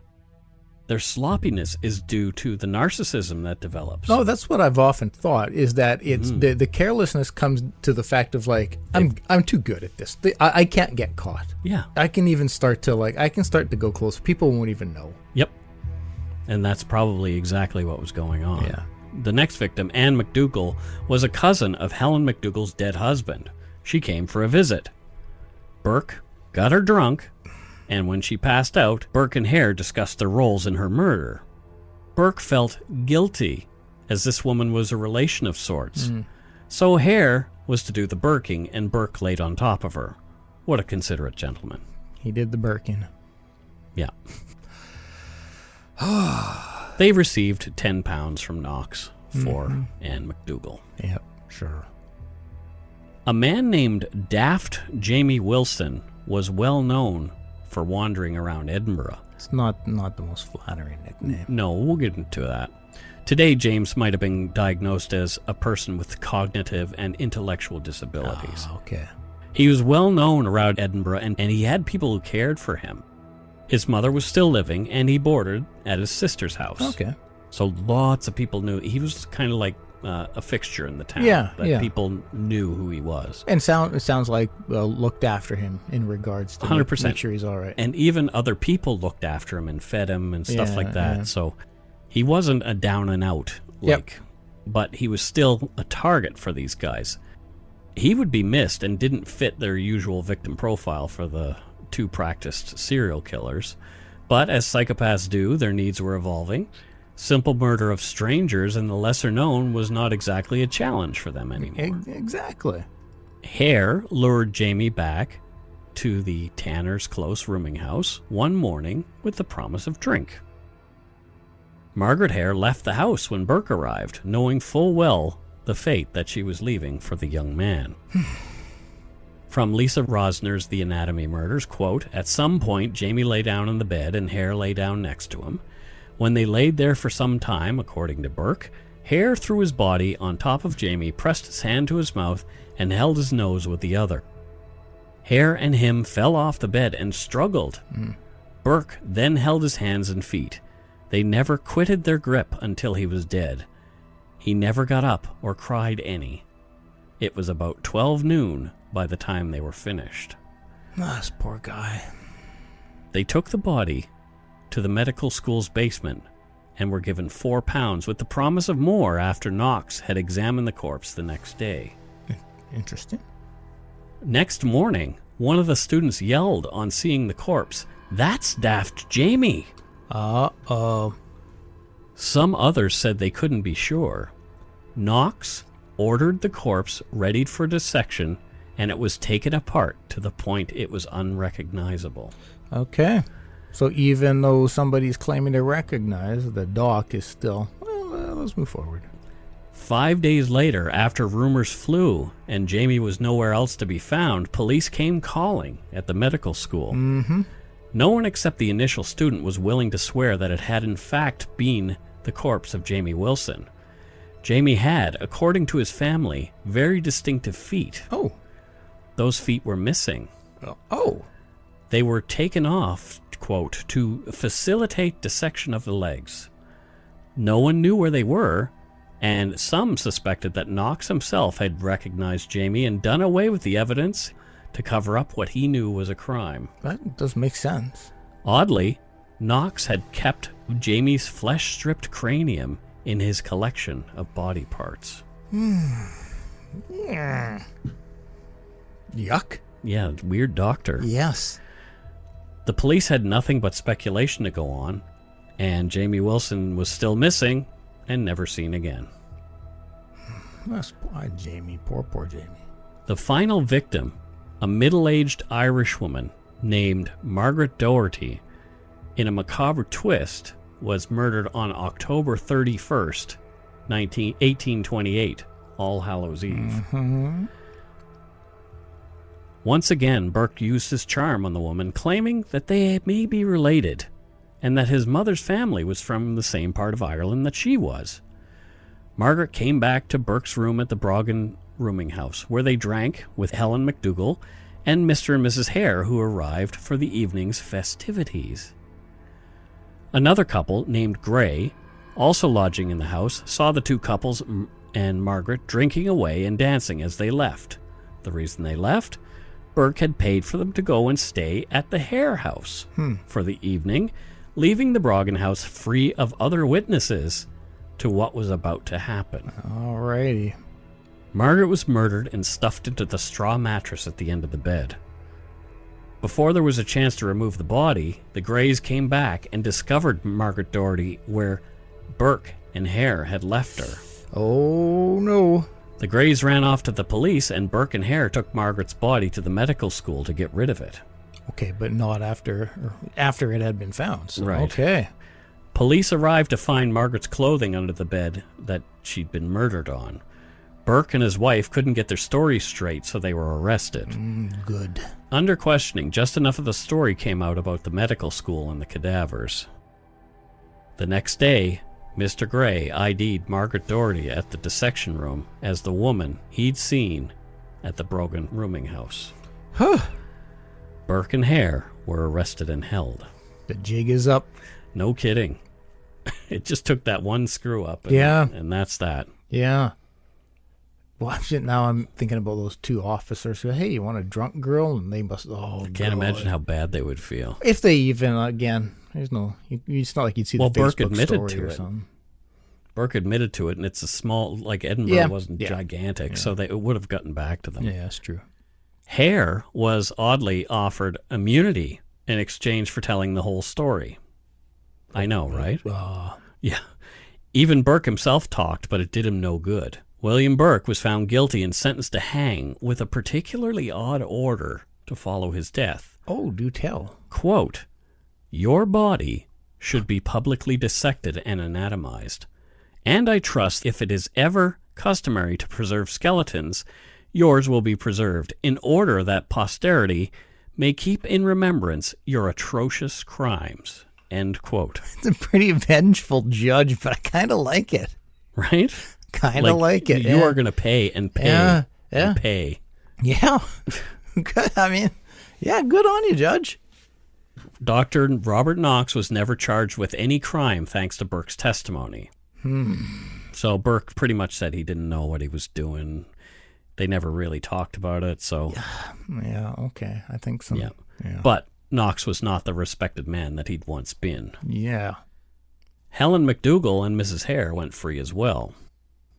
Their sloppiness is due to the narcissism that develops. No, that's what I've often thought, is that it's the carelessness comes to the fact of, like, I'm too good at this. I can't get caught. Yeah. I can even start to go close. People won't even know. Yep. And that's probably exactly what was going on. Yeah. The next victim, Anne McDougall, was a cousin of Helen McDougall's dead husband. She came for a visit. Burke got her drunk, and when she passed out, Burke and Hare discussed their roles in her murder. Burke felt guilty, as this woman was a relation of sorts. So Hare was to do the Burking, and Burke laid on top of her. What a considerate gentleman. He did the Burking. Yeah. They received £10 from Knox for Anne McDougall. Yep, sure. A man named Daft Jamie Wilson was well known for wandering around Edinburgh. It's not the most flattering nickname. No, we'll get into that. Today, James might have been diagnosed as a person with cognitive and intellectual disabilities. Oh, okay. He was well known around Edinburgh, and he had people who cared for him. His mother was still living, and he boarded at his sister's house. Okay. So lots of people knew. He was kind of like a fixture in the town. Yeah, that yeah. people knew who he was. And it sounds like looked after him in regards to 100%. make sure he's all right. And even other people looked after him and fed him and stuff Yeah, like that. yeah. So he wasn't a down and out, but he was still a target for these guys. He would be missed and didn't fit their usual victim profile for the two practiced serial killers. But as psychopaths do, their needs were evolving. Simple murder of strangers and the lesser known was not exactly a challenge for them anymore. Exactly. Hare lured Jamie back to the Tanner's Close rooming house one morning with the promise of drink. Margaret Hare left the house when Burke arrived, knowing full well the fate that she was leaving for the young man. From Lisa Rosner's The Anatomy Murders, quote, "At some point, Jamie lay down on the bed and Hare lay down next to him. When they laid there for some time, according to Burke, Hare threw his body on top of Jamie, pressed his hand to his mouth, and held his nose with the other. Hare and him fell off the bed and struggled. Burke then held his hands and feet. They never quitted their grip until he was dead. He never got up or cried any. It was about 12 noon by the time they were finished." This poor guy. They took the body to the medical school's basement and were given £4 with the promise of more after Knox had examined the corpse the next day. Interesting. Next morning, one of the students yelled on seeing the corpse, "That's Daft Jamie!" Uh-oh. Some others said they couldn't be sure. Knox ordered the corpse readied for dissection, and it was taken apart to the point it was unrecognizable. Okay. So even though somebody's claiming to recognize, the doc is still, well, let's move forward. 5 days later, after rumors flew and Jamie was nowhere else to be found, police came calling at the medical school. Mm-hmm. No one except the initial student was willing to swear that it had in fact been the corpse of Jamie Wilson. Jamie had, according to his family, very distinctive feet. Oh. Those feet were missing. Oh. They were taken off, quote, to facilitate dissection of the legs. No one knew where they were, and some suspected that Knox himself had recognized Jamie and done away with the evidence to cover up what he knew was a crime. That does make sense. Oddly, Knox had kept Jamie's flesh-stripped cranium in his collection of body parts. Yeah. Yuck. Yeah, weird doctor. Yes. The police had nothing but speculation to go on, and Jamie Wilson was still missing and never seen again. That's poor Jamie. Poor Jamie. The final victim, a middle-aged Irish woman named Margaret Doherty, in a macabre twist, was murdered on October 31st, 1828, All Hallows Eve. Mm-hmm. Once again, Burke used his charm on the woman, claiming that they may be related, and that his mother's family was from the same part of Ireland that she was. Margaret came back to Burke's room at the Brogan rooming house, where they drank with Helen McDougall and Mr. and Mrs. Hare, who arrived for the evening's festivities. Another couple, named Gray, also lodging in the house, saw the two couples and Margaret drinking away and dancing as they left. The reason they left? Burke had paid for them to go and stay at the Hare house for the evening, leaving the Brogan house free of other witnesses to what was about to happen. Alrighty. Margaret was murdered and stuffed into the straw mattress at the end of the bed. Before there was a chance to remove the body, the Greys came back and discovered Margaret Doherty where Burke and Hare had left her. Oh, no. The Greys ran off to the police, and Burke and Hare took Margaret's body to the medical school to get rid of it. Okay, but not after it had been found. So, Right. Okay. Police arrived to find Margaret's clothing under the bed that she'd been murdered on. Burke and his wife couldn't get their story straight, so they were arrested. Good. Under questioning, just enough of the story came out about the medical school and the cadavers. The next day, Mr. Gray ID'd Margaret Doherty at the dissection room as the woman he'd seen at the Brogan rooming house. Huh. Burke and Hare were arrested and held. The jig is up. No kidding. It just took that one screw up. Yeah. And that's that. Yeah. Well, now I'm thinking about those two officers who, hey, you want a drunk girl? And they must, I can't imagine how bad they would feel. If they even, again, there's no, it's not like you'd see the Burke Facebook admitted story to or it. something. Burke admitted to it, and it's a small, like Edinburgh wasn't gigantic, so it would have gotten back to them. Yeah, that's true. Hare was oddly offered immunity in exchange for telling the whole story. I know, right? Yeah. Even Burke himself talked, but it did him no good. William Burke was found guilty and sentenced to hang with a particularly odd order to follow his death. Oh, do tell. Quote, "Your body should be publicly dissected and anatomized. And I trust if it is ever customary to preserve skeletons, yours will be preserved in order that posterity may keep in remembrance your atrocious crimes." End quote. It's a pretty vengeful judge, but I kind of like it. Right? Kind of like it. You are going to pay and pay and pay. Yeah. Good. I mean, yeah, good on you, Judge. Dr. Robert Knox was never charged with any crime thanks to Burke's testimony. So Burke pretty much said he didn't know what he was doing. They never really talked about it, so... Yeah, okay. I think so. Yeah. But Knox was not the respected man that he'd once been. Yeah. Helen McDougall and Mrs. Hare went free as well.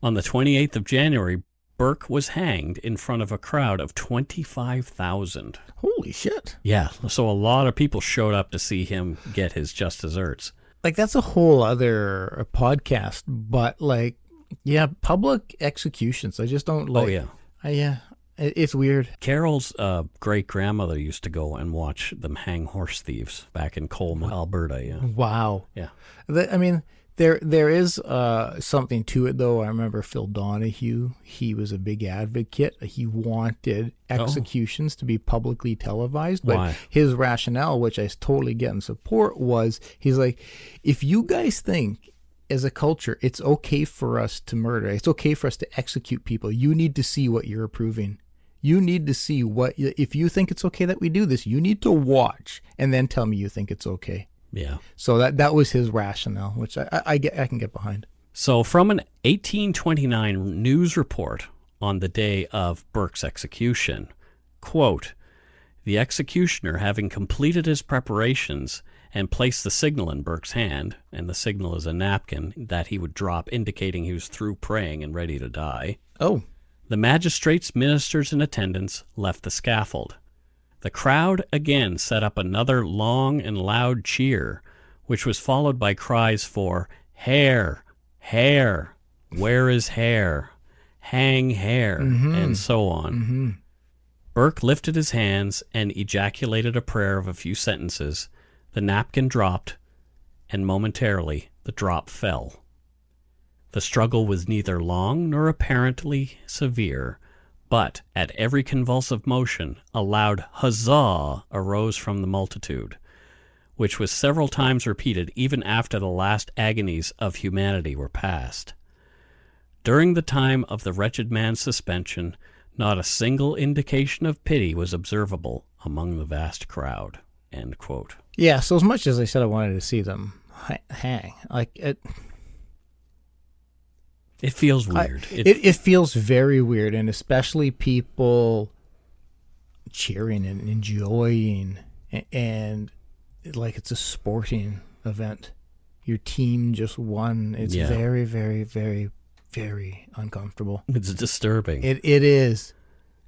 On the 28th of January, Burke was hanged in front of a crowd of 25,000. Holy shit. Yeah, so a lot of people showed up to see him get his just desserts. Like, that's a whole other podcast, but, like, yeah, public executions. I just don't like... Oh, yeah. Yeah, it's weird. Carol's great-grandmother used to go and watch them hang horse thieves back in Coleman, Alberta, yeah. Wow. Yeah. I mean... There is something to it, though. I remember Phil Donahue. He was a big advocate. He wanted executions to be publicly televised. But Why? His rationale, which I totally get and support, was he's like, if you guys think as a culture it's okay for us to murder, it's okay for us to execute people, you need to see what you're approving. You need to see if you think it's okay that we do this, you need to watch and then tell me you think it's okay. Yeah. So that was his rationale, which I can get behind. So from an 1829 news report on the day of Burke's execution, quote, "The executioner, having completed his preparations and placed the signal in Burke's hand," and the signal is a napkin that he would drop indicating he was through praying and ready to die. Oh. "The magistrates, ministers, and attendants left the scaffold. The crowd again set up another long and loud cheer, which was followed by cries for Hare, Hare, where is Hare, hang Hare, and so on. Burke lifted his hands and ejaculated a prayer of a few sentences. The napkin dropped, and momentarily the drop fell. The struggle was neither long nor apparently severe, but at every convulsive motion a loud huzzah arose from the multitude, which was several times repeated even after the last agonies of humanity were past. During the time of the wretched man's suspension, not a single indication of pity was observable among the vast crowd." End quote. Yeah, so as much as I said I wanted to see them hang, like It feels weird. It feels very weird, and especially people cheering and enjoying, and like it's a sporting event. Your team just won. It's very, very, very, very uncomfortable. It's disturbing. It is.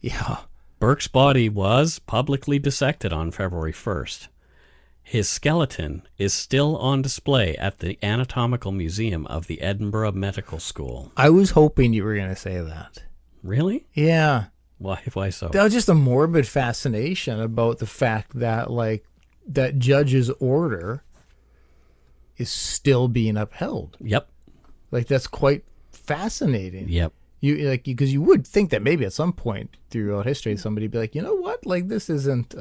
Yeah. Burke's body was publicly dissected on February 1st. His skeleton is still on display at the Anatomical Museum of the Edinburgh Medical School. I was hoping you were going to say that. Really? Yeah. Why so? That was just a morbid fascination about the fact that, like, that judge's order is still being upheld. Yep. Like, that's quite fascinating. Yep. Because you would think that maybe at some point throughout history somebody would be like, you know what? Like, this isn't...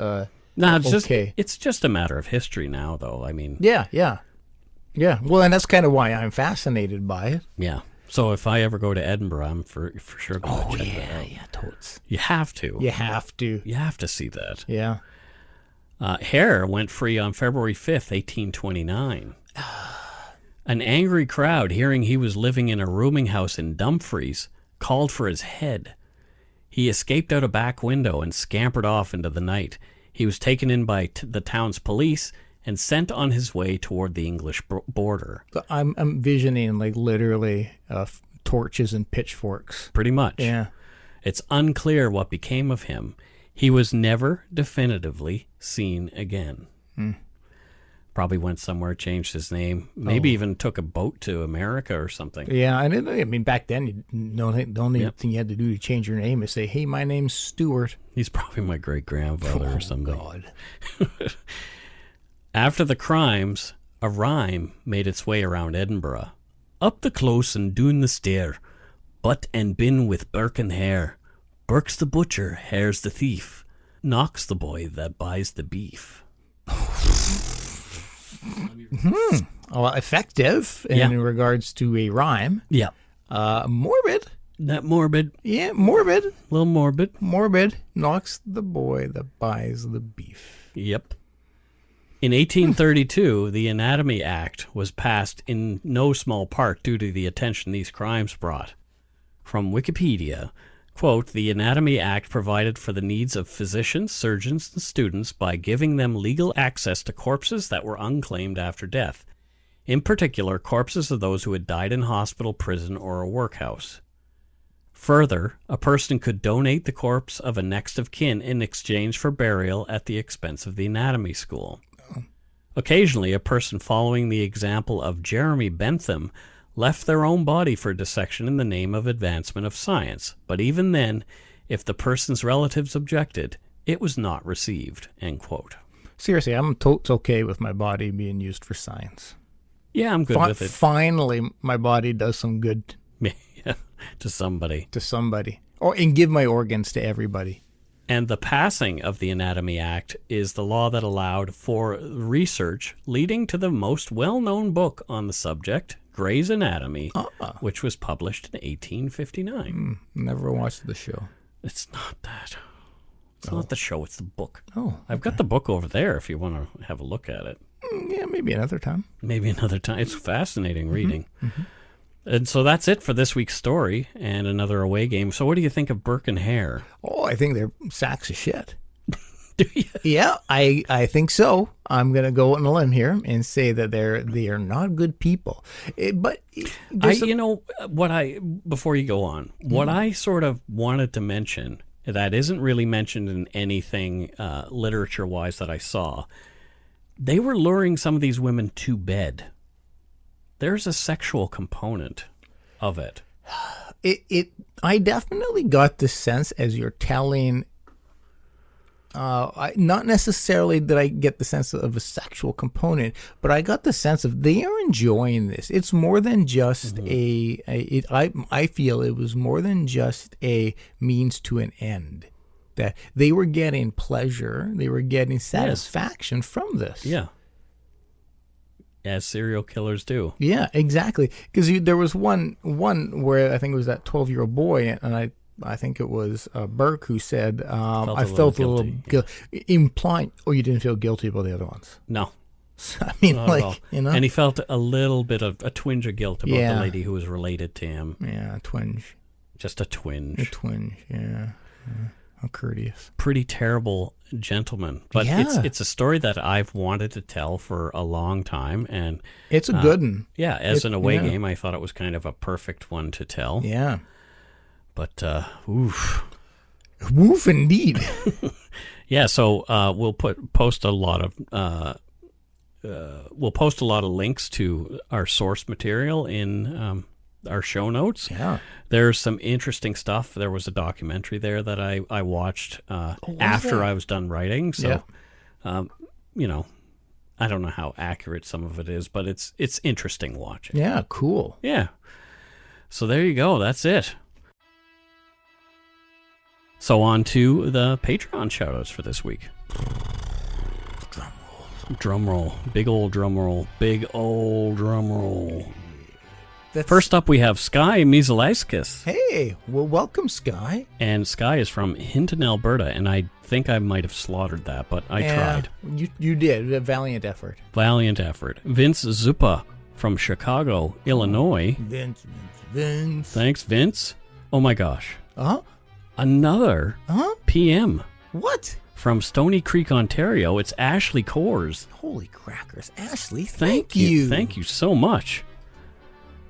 No, it's okay. It's just a matter of history now, though. I mean, yeah. Well, and that's kind of why I'm fascinated by it. Yeah. So if I ever go to Edinburgh, I'm for sure going to check that out. Yeah, totes. You have to. You have to. You have to see that. Yeah. Hare went free on February 5th, 1829. An angry crowd, hearing he was living in a rooming house in Dumfries, called for his head. He escaped out a back window and scampered off into the night. He was taken in by the town's police and sent on his way toward the English border. I'm visioning like literally torches and pitchforks. Pretty much. Yeah. It's unclear what became of him. He was never definitively seen again. Probably went somewhere, changed his name, maybe even took a boat to America or something. Yeah, I mean, back then, the only thing you had to do to change your name is say, hey, my name's Stuart. He's probably my great-grandfather or something. God. After the crimes, a rhyme made its way around Edinburgh. Up the close and down the stair, butt and bin with Burke and Hare. Burke's the butcher, Hare's the thief. Knox the boy that buys the beef. Well, effective in regards to a rhyme. Yeah. Morbid. That morbid. Yeah, morbid. A little morbid. Morbid. Knox the boy that buys the beef. Yep. In 1832, the Anatomy Act was passed in no small part due to the attention these crimes brought. From Wikipedia, quote, the Anatomy Act provided for the needs of physicians, surgeons, and students by giving them legal access to corpses that were unclaimed after death. In particular, corpses of those who had died in hospital, prison, or a workhouse. Further, a person could donate the corpse of a next of kin in exchange for burial at the expense of the anatomy school. Occasionally, a person following the example of Jeremy Bentham left their own body for dissection in the name of advancement of science, but even then, if the person's relatives objected, it was not received, end quote. Seriously, I'm totes okay with my body being used for science. Yeah, I'm good with it. Finally, my body does some good to somebody. And give my organs to everybody. And the passing of the Anatomy Act is the law that allowed for research leading to the most well-known book on the subject, Gray's Anatomy, which was published in 1859. Never watched the show. It's not that. It's not the show, it's the book. Oh, okay. I've got the book over there if you want to have a look at it. Yeah, maybe another time. It's fascinating reading. Mm-hmm. And so that's it for this week's story and another away game. So what do you think of Burke and Hare? Oh, I think they're sacks of shit. Do you? Yeah, I think so. I'm going to go on a limb here and say that they are not good people. Before you go on, what I sort of wanted to mention that isn't really mentioned in anything literature-wise that I saw, they were luring some of these women to bed. There's a sexual component of it. I definitely got the sense as you're telling. Not necessarily that I get the sense of a sexual component, but I got the sense of they are enjoying this. It's more than just I feel it was more than just a means to an end. That they were getting pleasure, they were getting satisfaction from this. Yeah. As serial killers do. Yeah, exactly. Because there was one where I think it was that 12-year-old boy, and I think it was Burke who said, I felt a little guilty. Implying, you didn't feel guilty about the other ones. No. I mean, And he felt a little bit of a twinge of guilt about the lady who was related to him. Yeah, a twinge. Just a twinge. A twinge, yeah. How courteous. Pretty terrible gentleman. But it's a story that I've wanted to tell for a long time. And it's a good one. Yeah, as an away game, I thought it was kind of a perfect one to tell. Yeah. But, oof. Woof indeed. Yeah, so we'll post a lot of links to our source material in our show notes. Yeah. There's some interesting stuff. There was a documentary there that I watched after I was done writing. So, I don't know how accurate some of it is, but it's interesting watching. Yeah, cool. Yeah. So there you go. That's it. So on to the Patreon shoutouts for this week. Drum roll. Big old drum roll. Big old drum roll. First up, we have Sky Mizalaiskis. Hey, well, welcome, Sky. And Sky is from Hinton, Alberta, and I think I might have slaughtered that, but I tried. You did. A valiant effort. Valiant effort. Vince Zupa from Chicago, Illinois. Vince. Thanks, Vince. Oh my gosh. Uh-huh. Another PM What? from Stony Creek, Ontario. It's Ashley Coors. Holy crackers. Ashley, Thank you. Thank you so much.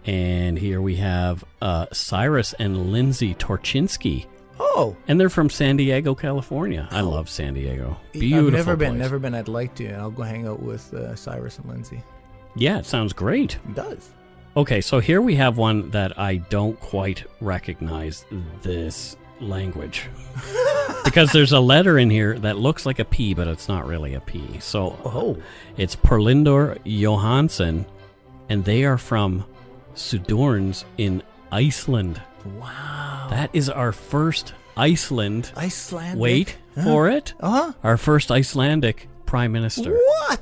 And here we have Cyrus and Lindsay Torchinsky. Oh. And they're from San Diego, California. I love San Diego. Beautiful I've place. never been. I'd like to. I'll go hang out with Cyrus and Lindsay. Yeah, it sounds great. It does. Okay, so here we have one that I don't quite recognize this language. Because there's a letter in here that looks like a P, but it's not really a P. So it's Perlindur Johansson, and they are from Sudorns in Iceland. Wow. That is our first Icelandic. Wait for it. Our first Icelandic prime minister. What?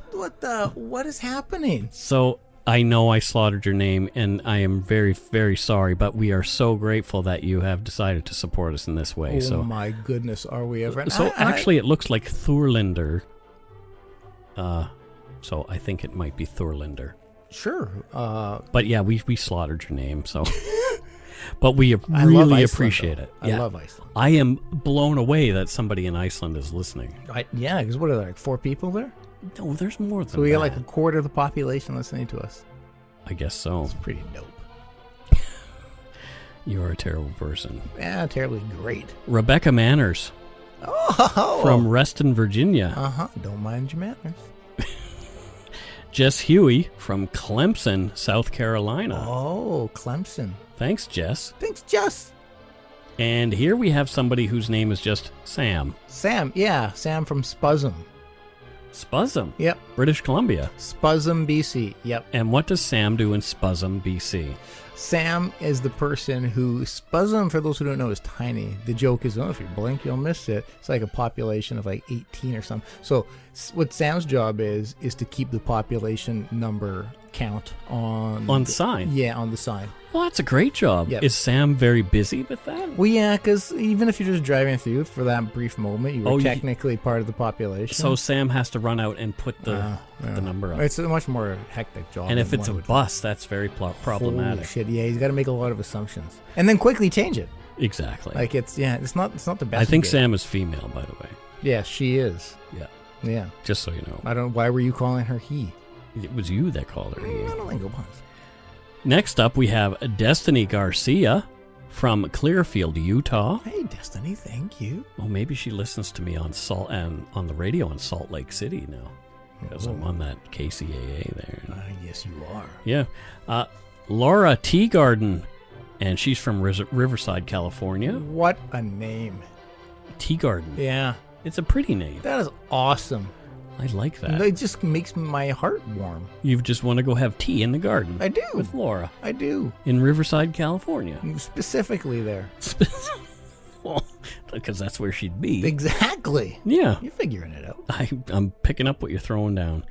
What is happening? So I know I slaughtered your name, and I am very, very sorry, but we are so grateful that you have decided to support us in this way. Oh my goodness, are we ever? So actually, it looks like Thorlinder. So I think it might be Thorlinder. Sure. But yeah, we slaughtered your name, so. But we really appreciate it. I love Iceland. I am blown away that somebody in Iceland is listening. Yeah, because what are there, like 4 people there? No, there's more than that. So we got like a quarter of the population listening to us. I guess so. It's pretty dope. You're a terrible person. Yeah, terribly great. Rebecca Manners. From Reston, Virginia. Don't mind your manners. Jess Huey from Clemson, South Carolina. Oh, Clemson. Thanks, Jess. Thanks, Jess. And here we have somebody whose name is just Sam. Sam from Spuzzum. Spuzzum? Yep. British Columbia. Spuzzum, BC. Yep. And what does Sam do in Spuzzum, BC? Sam is the person who, Spuzzum, for those who don't know, is tiny. The joke is, if you blink, you'll miss it. It's like a population of like 18 or something. So what Sam's job is to keep the population number count on sign. Yeah, on the sign. Well, that's a great job. Yep. Is Sam very busy with that? Well, yeah, because even if you're just driving through for that brief moment, you were technically part of the population. So Sam has to run out and put the number up. It's a much more hectic job. And if it's a bus, that's very problematic. Holy shit, yeah, he's got to make a lot of assumptions and then quickly change it. Exactly. Like it's not the best. I think Sam is female, by the way. Yeah, she is. Yeah. Just so you know. I don't. Why were you calling her he? It was you that called her he. I don't think it was. Next up, we have Destiny Garcia from Clearfield, Utah. Hey, Destiny, thank you. Oh, maybe she listens to me on the radio in Salt Lake City now, because I'm on that KCAA there. Yes, you are. Yeah. Laura Teagarden, and she's from Riverside, California. What a name. Teagarden. Yeah. It's a pretty name. That is awesome. I like that. It just makes my heart warm. You just want to go have tea in the garden. I do. With Laura. I do. In Riverside, California. Specifically there. Well, because that's where she'd be. Exactly. Yeah. You're figuring it out. I'm picking up what you're throwing down.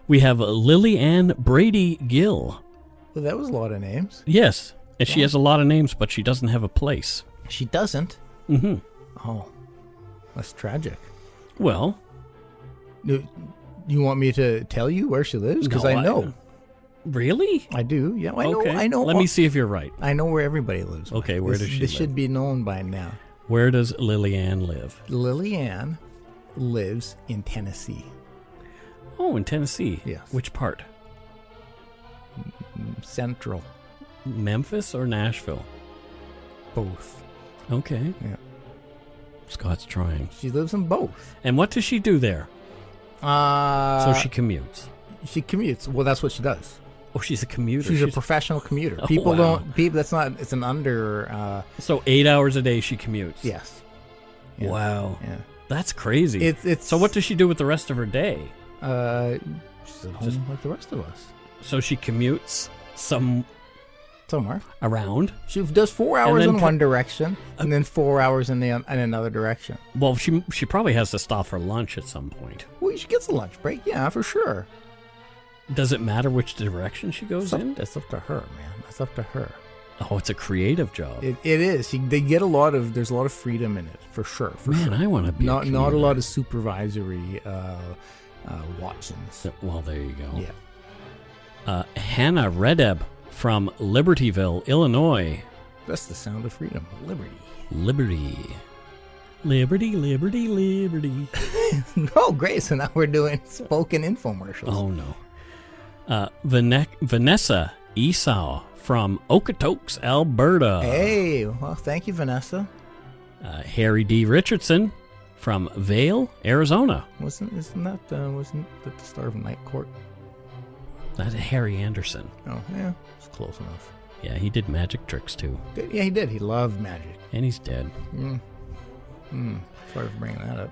We have Lily Ann Brady Gill. Well, that was a lot of names. Yes. And she has a lot of names, but she doesn't have a place. She doesn't? Mm-hmm. Oh. That's tragic. Well... You want me to tell you where she lives? Because I know. Really? I do. Yeah, I okay. know. I know. Let me see if you're right. I know where everybody lives. Okay, where does she live? This should be known by now. Where does Lillian live? Lillian lives in Tennessee. Oh, in Tennessee? Yes. Which part? Central. Memphis or Nashville? Both. Okay. Yeah. Scott's trying. She lives in both. And what does she do there? So she commutes. She commutes. Well, that's what she does. Oh, she's a commuter. She's a professional commuter. Oh, People wow. don't. People. That's not. It's an under. So 8 hours a day she commutes. Yes. Yeah. Wow. Yeah. That's crazy. It's. So what does she do with the rest of her day? She's at home like the rest of us. So she commutes somewhere around. She does 4 hours in one direction and then 4 hours in another direction. Well, she probably has to stop for lunch at some point. Well, she gets a lunch break, yeah, for sure. Does it matter which direction she goes in? That's up to her, man. That's up to her. Oh, it's a creative job. It is. They get there's a lot of freedom in it, for sure. Man, I want to be not a lot of supervisory Watsons. Well, there you go. Yeah. Hannah Redeb from Libertyville, Illinois. That's the sound of freedom. Liberty. Liberty. Liberty, liberty, liberty. Oh, great. So now we're doing spoken infomercials. Oh, no. Vanessa Esau from Okotoks, Alberta. Hey, well, thank you, Vanessa. Harry D. Richardson from Vail, Arizona. Wasn't that the start of Night Court? That's Harry Anderson. Oh, yeah, it's close enough. Yeah, he did magic tricks too. Yeah, he did. He loved magic. And he's dead. Sorry for bringing that up.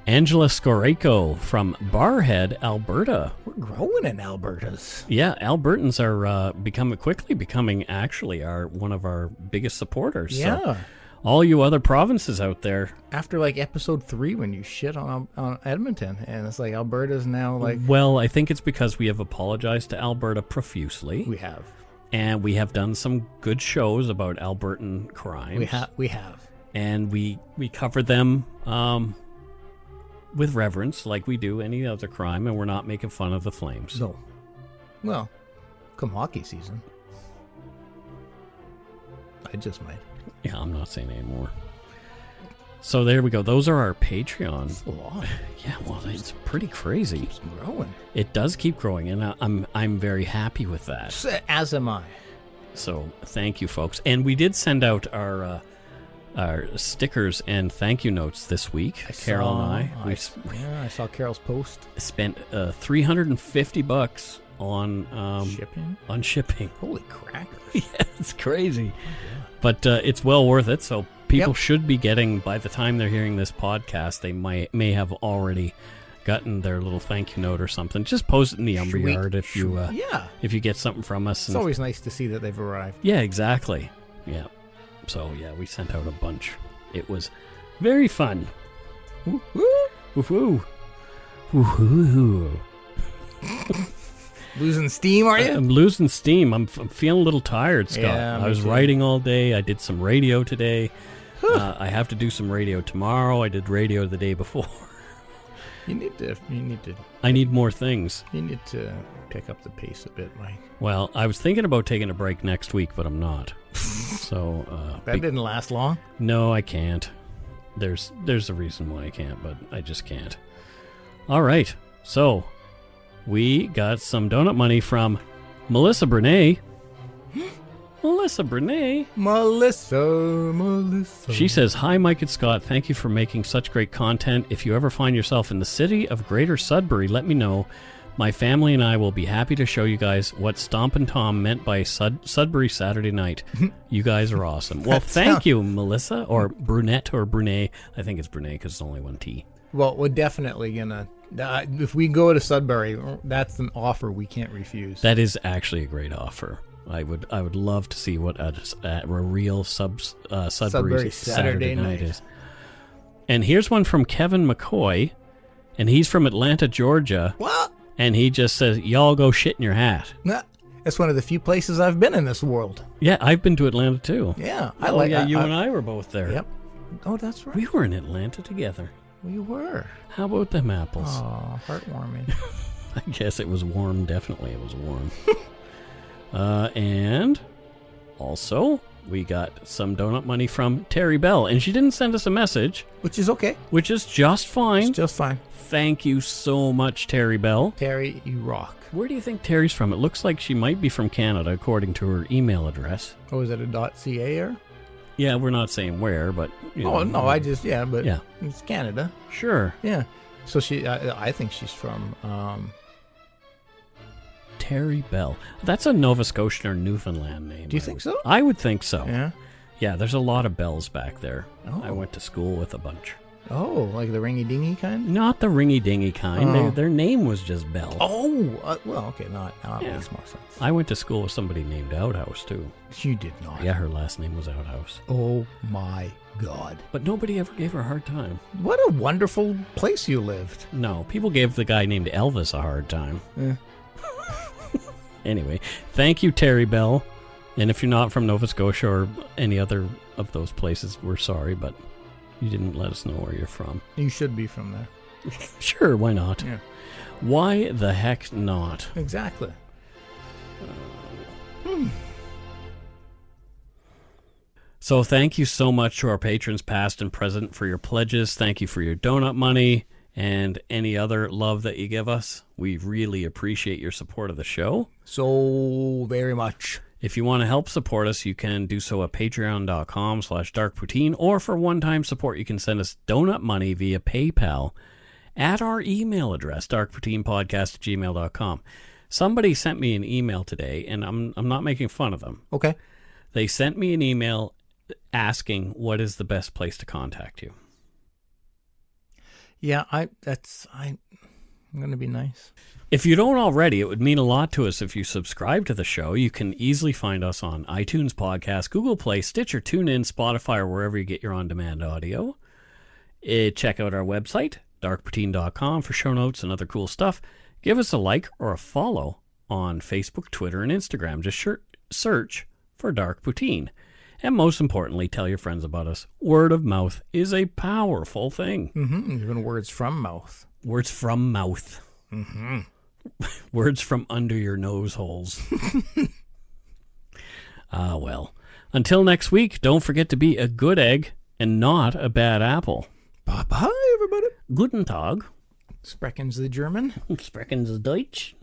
Angela Skoreko from Barhead, Alberta. We're growing in Albertas. Yeah, Albertans are quickly becoming actually one of our biggest supporters. Yeah. So all you other provinces out there. After like episode 3 when you shit on Edmonton, and it's like Alberta's now like... Well, I think it's because we have apologized to Alberta profusely. We have. And we have done some good shows about Albertan crimes. We have. And we cover them with reverence like we do any other crime, and we're not making fun of the Flames. No. Well, come hockey season. I just might. Yeah, I'm not saying anymore. So there we go. Those are our Patreon. That's a lot. Yeah, well, it's pretty crazy. It keeps growing. It does keep growing, and I'm very happy with that. As am I. So thank you, folks. And we did send out our stickers and thank you notes this week. Carol and I saw Carol's post. Spent $350 on shipping. Holy crackers! Yeah, it's crazy, but it's well worth it. So people should be getting, by the time they're hearing this podcast, they may have already gotten their little thank you note or something. Just post it in the Umber Yard if you get something from us. It's always nice to see that they've arrived. Yeah, exactly. Yeah. So, yeah, we sent out a bunch. It was very fun. Woo-hoo. Woo-hoo. Losing steam, are you? I'm losing steam. I'm feeling a little tired, Scott. Yeah, I was writing all day. I did some radio today. I have to do some radio tomorrow. I did radio the day before. You need to. I need more things. You need to pick up the pace a bit, Mike. Well, I was thinking about taking a break next week, but I'm not. So that didn't last long. No, I can't. There's a reason why I can't, but I just can't. All right. So we got some donut money from Melissa Bernay. Melissa Bernay. Melissa. She says, "Hi, Mike and Scott. Thank you for making such great content. If you ever find yourself in the city of Greater Sudbury, let me know. My family and I will be happy to show you guys what Stompin' Tom meant by Sudbury Saturday night. You guys are awesome." Well, thank you, Melissa, or Brunette, or Brunei. I think it's Brunei because it's only one T. Well, we're definitely gonna. If we go to Sudbury, that's an offer we can't refuse. That is actually a great offer. I would love to see what a real Sudbury Saturday night is. And here's one from Kevin McCoy, and he's from Atlanta, Georgia. What? And he just says, "Y'all go shit in your hat." Nah, it's one of the few places I've been in this world. Yeah, I've been to Atlanta too. Yeah, you and I were both there. Yep. Oh, that's right. We were in Atlanta together. We were. How about them apples? Oh, heartwarming. I guess it was warm. Definitely, it was warm. And also, we got some donut money from Terry Bell, and she didn't send us a message, Which is okay. which is just fine. It's just fine. Thank you so much, Terry Bell. Terry, you rock. Where do you think Terry's from? It looks like she might be from Canada, according to her email address. Oh, is it a .ca or? Yeah, we're not saying where, but... Yeah. It's Canada. Sure. Yeah. So I think she's from... Terry Bell. That's a Nova Scotian or Newfoundland name. Do you think so? I would think so. Yeah. Yeah, there's a lot of Bells back there. Oh. I went to school with a bunch. Oh, like the ringy-dingy kind? Not the ringy-dingy kind. Oh. Their name was just Bell. Oh, well, okay, now it makes more sense. I went to school with somebody named Outhouse, too. You did not. Yeah, her last name was Outhouse. Oh, my God. But nobody ever gave her a hard time. What a wonderful place you lived. No, people gave the guy named Elvis a hard time. Yeah. Anyway, thank you, Terry Bell. And if you're not from Nova Scotia or any other of those places, we're sorry, but you didn't let us know where you're from. You should be from there. Sure, why not? Yeah. Why the heck not? Exactly. So thank you so much to our patrons past and present for your pledges. Thank you for your donut money and any other love that you give us. We really appreciate your support of the show. So very much. If you want to help support us, you can do so at patreon.com/darkpoutine, or for one-time support, you can send us donut money via PayPal at our email address, darkpoutinepodcast@gmail.com. Somebody sent me an email today, and I'm not making fun of them. Okay. They sent me an email asking what is the best place to contact you. Yeah, I'm going to be nice. If you don't already, it would mean a lot to us if you subscribe to the show. You can easily find us on iTunes Podcast, Google Play, Stitcher, TuneIn, Spotify, or wherever you get your on-demand audio. Check out our website, darkpoutine.com, for show notes and other cool stuff. Give us a like or a follow on Facebook, Twitter, and Instagram. Just search for Dark Poutine. And most importantly, tell your friends about us. Word of mouth is a powerful thing. Mm-hmm. Even words from mouth. Words from mouth. Mm-hmm. Words from under your nose holes. Well. Until next week, don't forget to be a good egg and not a bad apple. Bye-bye, everybody. Guten Tag. Sprechen Sie German? Sprechen Sie Deutsch?